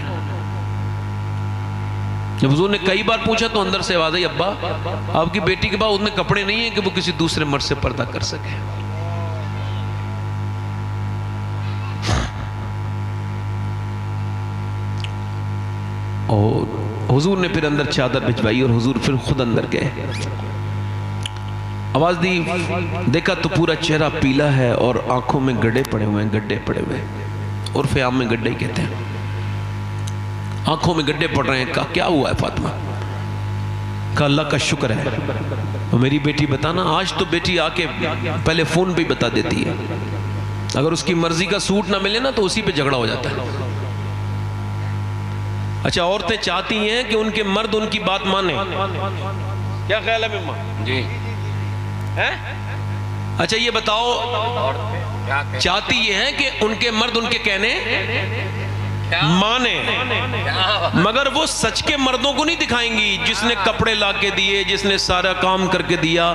جب حضور نے کئی بار پوچھا تو اندر سے آواز آئی ابا آپ کی بیٹی کے پاس اتنے کپڑے نہیں ہیں کہ وہ کسی دوسرے مرد سے پردہ کر سکے. اور حضور نے پھر اندر چادر بچھوائی اور حضور پھر خود اندر گئے. آواز دی، دیکھا تو پورا چہرہ پیلا ہے اور آنکھوں میں گڈھے پڑے ہوئے ہیں، گڈھے پڑے ہوئے ہیں. عرف عام میں گڈھے کہتے ہیں. آنکھوں میں گڈھے پڑ رہے ہیں. کہا کیا ہوا ہے فاطمہ؟ کہا اللہ کا شکر ہے. اور میری بیٹی بتانا، آج تو بیٹی آ کے پہلے فون پہ بتا دیتی ہے. اگر اس کی مرضی کا سوٹ نہ ملے نا تو اسی پہ جھگڑا ہو جاتا ہے. اچھا عورتیں چاہتی ہیں کہ ان کے مرد ان کی بات مانیں. کیا خیال ہے مما جی؟ اچھا یہ بتاؤ، چاہتی یہ ہے کہ ان کے مرد ان کے کہنے مانے، مگر وہ سچ کے مردوں کو نہیں دکھائیں گی. جس نے کپڑے لا کے دیے، جس نے سارا کام کر کے دیا،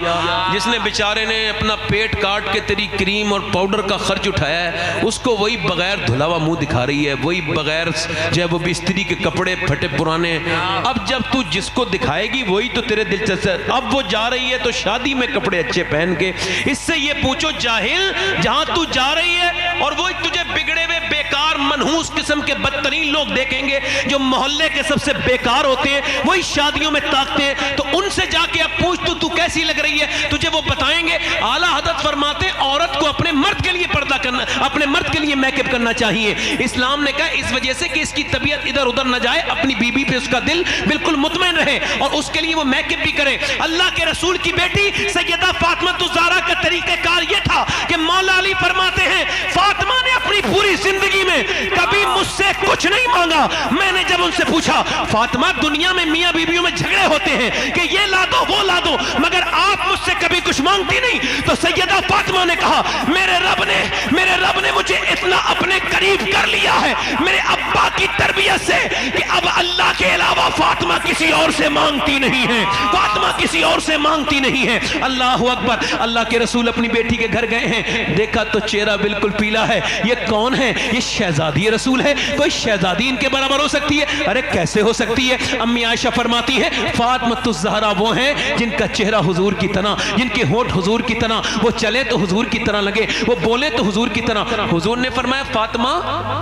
جس نے بیچارے نے اپنا پیٹ کاٹ کے تیری کریم اور پاؤڈر کا خرچ اٹھایا ہے، اس کو وہی بغیر دھلا ہوا منہ دکھا رہی ہے، وہی بغیر جو ہے وہ بستری کے کپڑے پھٹے پرانے. اب جب تو جس کو دکھائے گی وہی تو تیرے دلچسپ ہے. اب وہ جا رہی ہے تو شادی میں کپڑے اچھے پہن کے. اس سے یہ پوچھو جاہل، جہاں تو جا رہی ہے اور وہ تجھے بگڑے ہوئے بیکار منحوس قسم کے بدترین لوگ دیکھیں گے جو محلے کے سب سے بیکار ہوتے ہیں, وہی شادیوں میں تاکتے ہیں. تو ان سے جا کے اب پوچھ تو کیسی لگ رہی ہے, تجھے وہ بتائیں گے. اعلیٰ حضرت فرماتے ہیں عورت کو اپنے مرد کے لیے پردہ کرنا, اپنے مرد کے لیے میک اپ کرنا چاہیے. اسلام نے کہا اس وجہ سے کہ اس کی طبیعت ادھر ادھر نہ جائے, اپنی بیوی پہ اس کا دل بالکل مطمئن رہے, اور اس کے لیے وہ میک اپ بھی کرے. اللہ کے رسول کی بیٹی سیدہ فاطمہ الزہرا کا طریقہ کار یہ تھا کہ مولا علی فرماتے ہیں فاطمہ نے اپنی پوری زندگی میں کبھی مجھ سے کچھ نہیں مانگا. میں نے جب ان سے پوچھا فاطمہ دنیا میں میاں بیویوں میں جھگڑے ہوتے ہیں کہ یہ لا دو وہ لا دو, مگر آپ مجھ سے کبھی کچھ مانگتی نہیں, تو سیدہ فاطمہ نے کہا میرے رب نے مجھے اتنا اپنے قریب کر لیا ہے میرے ابا کی تربیت سے کہ اب اللہ کے علاوہ فاطمہ کسی اور سے مانگتی نہیں ہے, فاطمہ کسی اور سے مانگتی نہیں ہے. اللہ اکبر. اللہ کے رسول اپنی بیٹی کے گھر گئے ہیں, دیکھا تو چہرہ بالکل پیلا ہے. یہ کون ہے؟ یہ شہزادی رسول ہے. کوئی شہزادی ان کے برابر ہو سکتی ہے؟ ارے کیسے ہو سکتی ہے؟ امی عائشہ فرماتی ہے فاطمہ الزہرا وہ ہیں جن کا چہرہ حضور کی طرح, جن کے ہونٹ حضور کی طرح, وہ چلے تو حضور کی طرح لگے, وہ بولے تو حضور کی طرح. حضور نے فرمایا فاطمہ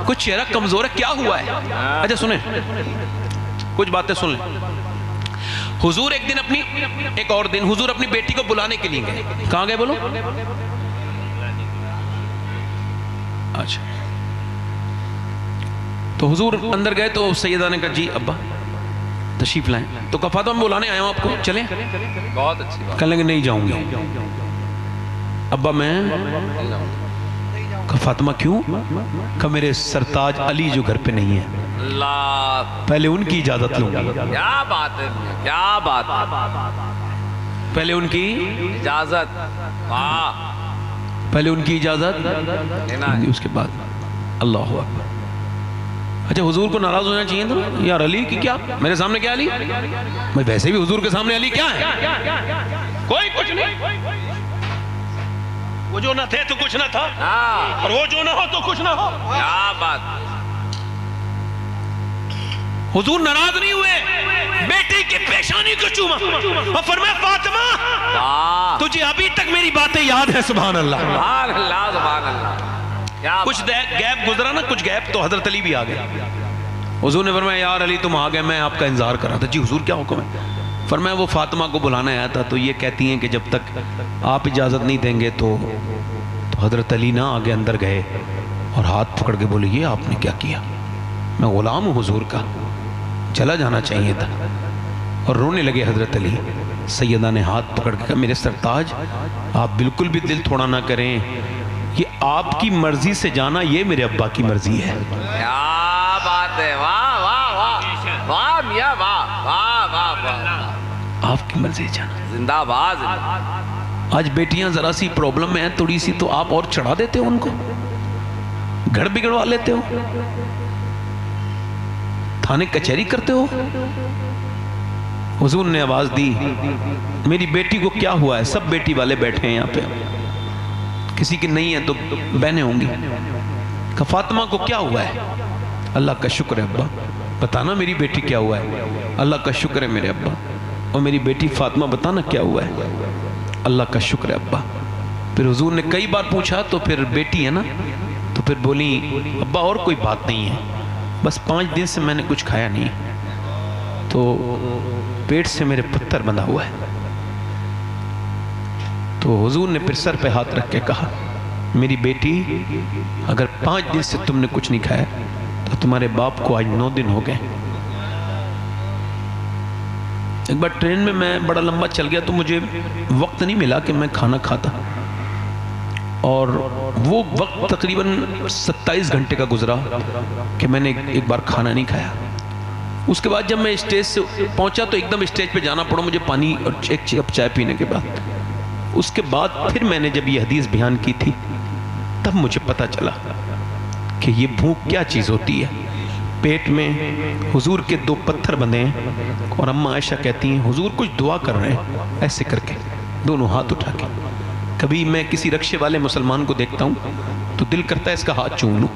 کچھ چہرہ کمزور ہے, کیا ہوا ہے؟ اچھا سنیں, کچھ باتیں سن لیں. حضور ایک اور دن حضور اپنی بیٹی کو بلانے کے لیے گئے. کہاں گئے بولو؟ اچھا, تو حضور اندر گئے تو سیدہ نے کہا جی ابا تشریف لائیں. تو کہا فاطمہ میں بلانے آیا ہوں آپ کو, چلیں؟ بہت اچھی بات. کہنے لگے نہیں جاؤں گی. ابا میں کہا فاطمہ کیوں؟ کہا میرے سرتاج علی جو گھر پہ نہیں ہے, اللہ پہلے ان کی اجازت لوں گی. کیا بات ہے, کیا بات ہے, پہلے ان کی اجازت. واہ, پہلے ان کی اجازت لینا ہے. اس کے بعد اللہ اکبر. اچھا حضور کو ناراض ہونا چاہیے تھا یار, علی کی کیا میرے سامنے کیا علی, میں ویسے بھی حضور کے سامنے علی کیا ہے, کوئی کچھ نہیں. وہ جو نہ تھے تو کچھ نہ تھا, اور وہ جو نہ ہو تو کچھ نہ ہو. کیا بات. حضور ناراض نہیں ہوئے, بیٹی کی پیشانی کو چوما اور فرمایا فاطمہ تجھے ابھی تک میری باتیں یاد ہیں. سبحان اللہ, سبحان اللہ, سبحان اللہ. کچھ گیپ گزرا نا, کچھ گیپ, تو حضرت علی بھی آ گئے. حضور نے فرمایا یار علی تم آ گئے, میں آپ کا انتظار کر رہا تھا. جی حضور کیا حکم ہے؟ فرمایا وہ فاطمہ کو بلانا آیا تھا, تو یہ کہتی ہیں کہ جب تک آپ اجازت نہیں دیں گے تو حضرت علی نہ آگے اندر گئے اور ہاتھ پکڑ کے بولے یہ آپ نے کیا کیا, میں غلام ہوں حضور کا, چلا جانا چاہیے تھا. اور رونے لگے حضرت علی. سیدہ نے ہاتھ پکڑ کے کہا میرے سرتاج آپ بالکل بھی دل تھوڑا نہ کریں, یہ آپ کی مرضی سے جانا یہ میرے ابا کی مرضی ہے. کیا بات ہے, واہ واہ واہ واہ میاں, واہ واہ واہ واہ, آپ کی مرضی سے جانا. زندہ باد. آج بیٹیاں ذرا سی پرابلم میں ہیں تھوڑی سی, تو آپ اور چڑھا دیتے ہو ان کو, گھر بگڑوا لیتے ہو, تھانے کچہری کرتے ہو. حضور نے آواز دی میری بیٹی کو کیا ہوا ہے, سب بیٹی والے بیٹھے ہیں یہاں پہ, کسی کی نہیں ہے تو بہنیں ہوں گی. کہ فاطمہ کو کیا ہوا ہے؟ اللہ کا شکر ہے ابا, بتانا میری بیٹی کیا ہوا ہے. اللہ کا شکر ہے میرے ابا. اور میری بیٹی فاطمہ بتانا کیا ہوا ہے. اللہ کا شکر ہے ابا. پھر حضور نے کئی بار پوچھا تو پھر بیٹی ہے نا, تو پھر بولی ابا اور کوئی بات نہیں ہے, بس 5 دن سے میں نے کچھ کھایا نہیں, تو پیٹ سے میرے پتھر بندھا ہوا ہے. تو حضور نے پھر سر پہ ہاتھ رکھ کے کہا میری بیٹی اگر 5 دن سے تم نے کچھ نہیں کھایا تو تمہارے باپ کو آج 9 دن ہو گئے. ایک بار ٹرین میں بڑا لمبا چل گیا تو مجھے وقت نہیں ملا کہ میں کھانا کھاتا, اور وہ وقت تقریباً 27 گھنٹے کا گزرا کہ میں نے ایک بار کھانا نہیں کھایا. اس کے بعد جب میں اسٹیج سے پہنچا تو ایک دم اسٹیج پہ جانا پڑا مجھے پانی اور ایک کپ چائے پینے کے بعد. اس کے بعد پھر میں نے جب یہ حدیث بیان کی تھی تب مجھے پتا چلا کہ یہ بھوک کیا چیز ہوتی ہے. پیٹ میں حضور کے 2 پتھر بندھے ہیں, اور اماں عائشہ کہتی ہیں حضور کچھ دعا کر رہے ہیں ایسے کر کے, دونوں ہاتھ اٹھا کے. کبھی میں کسی رکشے والے مسلمان کو دیکھتا ہوں تو دل کرتا ہے اس کا ہاتھ چوم لوں.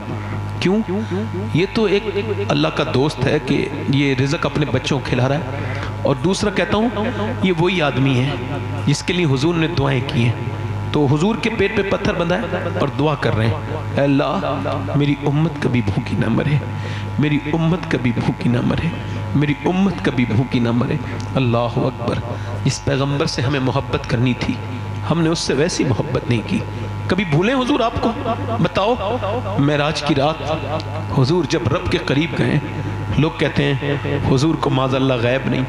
کیوں؟ یہ تو ایک اللہ کا دوست ہے کہ یہ رزق اپنے بچوں کو کھلا رہا ہے, اور دوسرا کہتا ہوں یہ وہی آدمی ہے جس کے لیے حضور نے دعائیں کی ہیں. تو حضور کے پیٹ پہ پتھر بندھا ہے اور دعا کر رہے ہیں، اے اللہ میری امت کبھی بھوکی نہ مرے، میری امت کبھی بھوکی نہ مرے، میری امت کبھی بھوکی نہ مرے۔ اللہ اکبر۔ جس پیغمبر سے ہمیں محبت کرنی تھی ہم نے اس سے ویسی محبت نہیں کی۔ کبھی بھولیں حضور آپ کو؟ بتاؤ، معراج کی رات حضور جب رب کے قریب گئے، لوگ کہتے ہیں حضور کو معاذ اللہ غیب نہیں،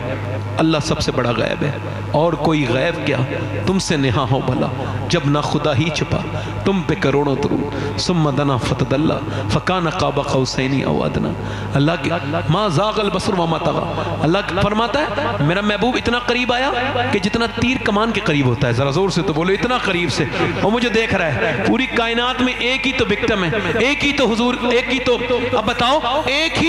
اللہ سب سے بڑا غیب ہے، اور کوئی غیب کیا تم سے نہا ہو بھلا، جب نہ خدا ہی چھپا تم پہ کروڑوں درود، ثم دنا فتدلی فکان قاب قوسین او ادنی۔ اللہ کی ما زاغ البصر وما طغی، اللہ فرماتا ہے میرا محبوب اتنا قریب آیا کہ جتنا تیر کمان کے قریب ہوتا ہے، ذرا زور سے تو بولو، اتنا قریب سے، اور مجھے دیکھ رہا ہے۔ پوری کائنات میں ایک ہی تو وکٹم ہے، ایک ہی تو حضور، ایک ہی تو، اب بتاؤ، ایک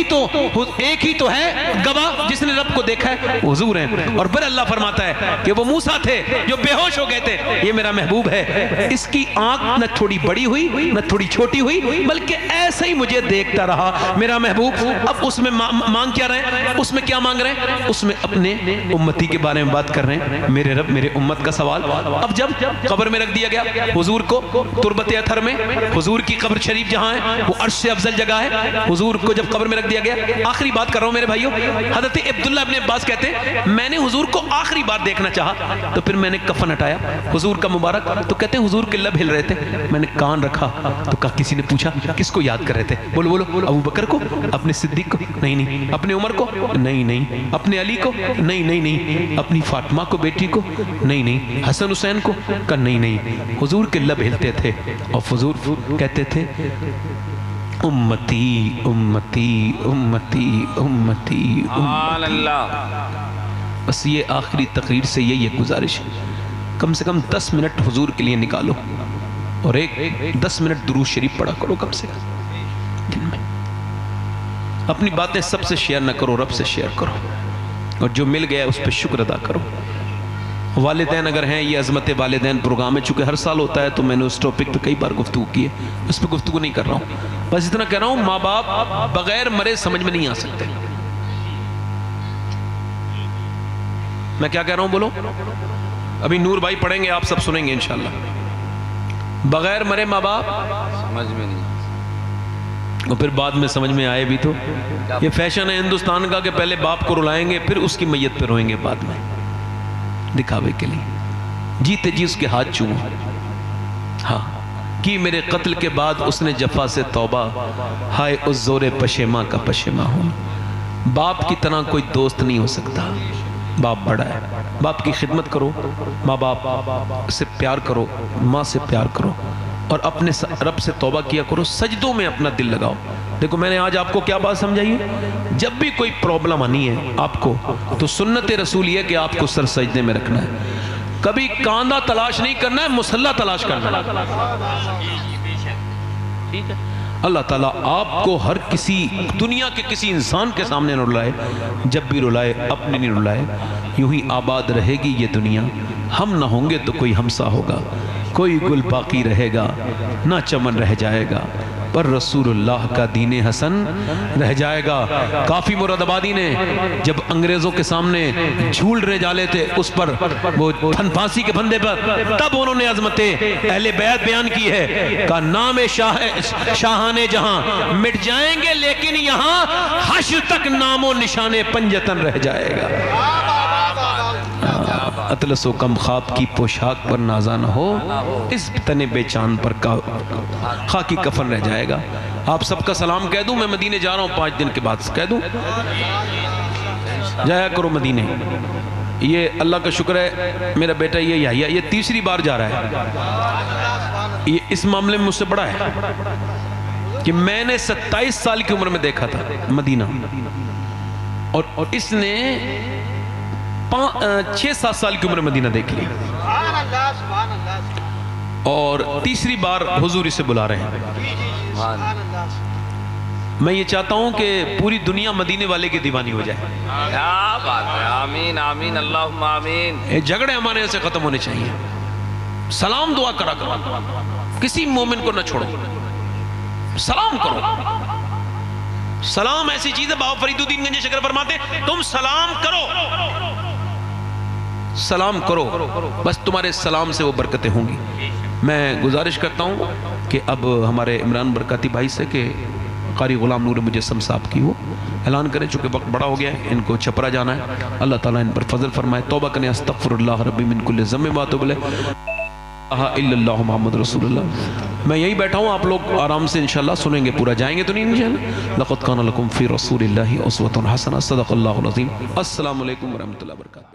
ہی تو ہے گواہ جس نے رب کو دیکھا ہے، حضور ہیں۔ اور پھر اللہ فرماتا ہے کہ وہ موسیٰ تھے جو بے ہوش ہو گئے تھے، یہ میرا محبوب ہے، اس کی آنکھ نہ تھوڑی بڑی ہوئی نہ تھوڑی چھوٹی ہوئی، بلکہ ایسے ہی مجھے دیکھتا رہا میرا محبوب۔ اب اس میں مانگ کیا رہے ہیں؟ اس میں کیا مانگ رہے ہیں؟ اس میں اپنے امتی کے بارے میں بات کر رہے ہیں، میرے رب میرے امت کا سوال۔ اب جب قبر میں رکھ دیا گیا حضور کو، تربت اطہر میں، حضور کی قبر شریف جہاں ہے وہ عرش سے افضل جگہ ہے، حضور کو جب قبر میں رکھ دیا گیا، آخری بات کر رہا ہوں میرے بھائیوں، حضرت عبداللہ ابن عباس کہتے ہیں میں نے حضور کو آخری بار دیکھنا چاہا تو پھر میں نے کفن ہٹایا حضور کا مبارک، تو کہتے ہیں حضور کے لب ہل رہے تھے، میں نے کان رکھا تو کسی نے پوچھا کس کو یاد کر رہے تھے؟ بولو بولو، ابو بکر کو، اپنے صدیق کو؟ نہیں، اپنے عمر کو؟ نہیں، اپنے علی کو؟ نہیں، اپنی فاطمہ کو بیٹی کو؟ نہیں، حسن حسین کو؟ کہ نہیں، حضور کے لب ہلتے تھے اور حضور کہتے تھے امتی امتی امتی امتی سبحان اللہ۔ بس یہ آخری تقریر سے یہ گزارش ہے، کم سے کم 10 منٹ حضور کے لیے نکالو اور ایک 10 منٹ درود شریف پڑھا کرو کم سے کم دن میں۔ اپنی باتیں سب سے شیئر نہ کرو، رب سے شیئر کرو، اور جو مل گیا اس پہ شکر ادا کرو۔ والدین اگر ہیں، یہ عظمت والدین پروگرام ہے، چونکہ ہر سال ہوتا ہے تو میں نے اس ٹاپک پہ کئی بار گفتگو کی ہے، اس پہ گفتگو نہیں کر رہا ہوں، بس اتنا کہہ رہا ہوں ماں باپ بغیر مرے سمجھ میں نہیں آ سکتے۔ میں کیا کہہ رہا ہوں بولو؟ ابھی نور بھائی پڑھیں گے، آپ سب سنیں گے انشاءاللہ۔ بغیر مرے ماں باپ سمجھ میں نہیں، اور پھر بعد میں سمجھ میں آئے بھی تو۔ یہ فیشن ہے ہندوستان کا کہ پہلے باپ کو رلائیں گے پھر اس کی میت پہ روئیں گے بعد میں، دکھاوے کے لیے۔ جیتے جی اس کے ہاتھ چومو، ہاں کی میرے قتل کے بعد اس نے جفا سے توبہ، ہائے اس زور پشیماں کا پشیماں ہوں۔ باپ کی طرح کوئی دوست نہیں ہو سکتا، باپ بڑا ہے، باپ کی خدمت کرو، ماں باپ سے پیار کرو، ماں سے پیار کرو، اور اپنے رب سے توبہ کیا کرو، سجدوں میں اپنا دل لگاؤ۔ دیکھو میں نے آج آپ کو کیا بات سمجھائی ہے، جب بھی کوئی پرابلم آنی ہے آپ کو تو سنت رسول یہ کہ آپ کو سر سجدے میں رکھنا ہے، کبھی کاندھا تلاش نہیں کرنا ہے، مصلی تلاش کرنا ہے۔ ٹھیک ہے، اللہ تعالیٰ آپ کو ہر کسی دنیا کے کسی انسان کے سامنے نہ رلائے، جب بھی رلائے اپنے نہیں رلائے۔ یوں ہی آباد رہے گی یہ دنیا، ہم نہ ہوں گے تو کوئی ہمسا ہوگا، کوئی گل باقی رہے گا نہ چمن رہ جائے گا، پر رسول اللہ کا دین حسن رہ جائے گا۔ کافی مراد آبادی نے جب انگریزوں کے سامنے جھول رہے جالے تھے اس پر، وہ پھانسی کے پھندے پر، تب انہوں نے عظمت اہل بیت بیان کی ہے کہ نام شاہان جہاں مٹ جائیں گے لیکن یہاں حشر تک نام و نشان پنجتن رہ جائے گا۔ اطلس و کم خواب کی پوشاک پر نازہ نہ ہو، اس تن بے چاند پر خاکی کفن رہ جائے گا۔ آپ سب کا سلام کہہ دوں، میں مدینے جا رہا ہوں 5 دن کے بعد، کہہ دوں جایا کرو مدینے۔ یہ اللہ کا شکر ہے میرا بیٹا یہ یحییٰ یہ 3ری بار جا رہا ہے، یہ اس معاملے میں مجھ سے بڑا ہے کہ میں نے 27 سال کی عمر میں دیکھا تھا مدینہ، اور اس نے 6-7 سال کی عمر مدینہ دیکھ لی، اور 3ری بار حضور اسے بلا رہے ہیں۔ میں یہ چاہتا ہوں کہ پوری دنیا مدینے والے کی دیوانی ہو جائے۔ کیا بات ہے، آمین آمین اللہم آمین۔ جھگڑے ہمارے یہاں سے ختم ہونے چاہیے، سلام دعا کرا کرو، کسی مومن کو نہ چھوڑو، سلام کرو۔ سلام ایسی چیز ہے، بابا فرید الدین گنج شکر فرماتے تم سلام کرو، سلام کرو، بس تمہارے سلام سے وہ برکتیں ہوں گی۔ میں گزارش کرتا ہوں کہ اب ہمارے عمران برکاتی بھائی سے کہ قاری غلام نور مجسم صاحب کی وہ اعلان کریں، چونکہ وقت بڑا ہو گیا ہے، ان کو چھپرا جانا ہے۔ اللہ تعالیٰ ان پر فضل فرمائے، توبہ کریں، استغفر اللہ ربی من کل ذنب و اتوب الیہ، الا اللہ محمد رسول اللہ۔ میں یہی بیٹھا ہوں، آپ لوگ آرام سے انشاءاللہ سنیں گے، پورا جائیں گے تو نہیں انشاءاللہ۔ لقد کان لکم فی رسول اللہ اسوۃ حسنہ، صدق اللہ العظیم۔ السلام علیکم ورحمۃ اللہ وبرکاتہ۔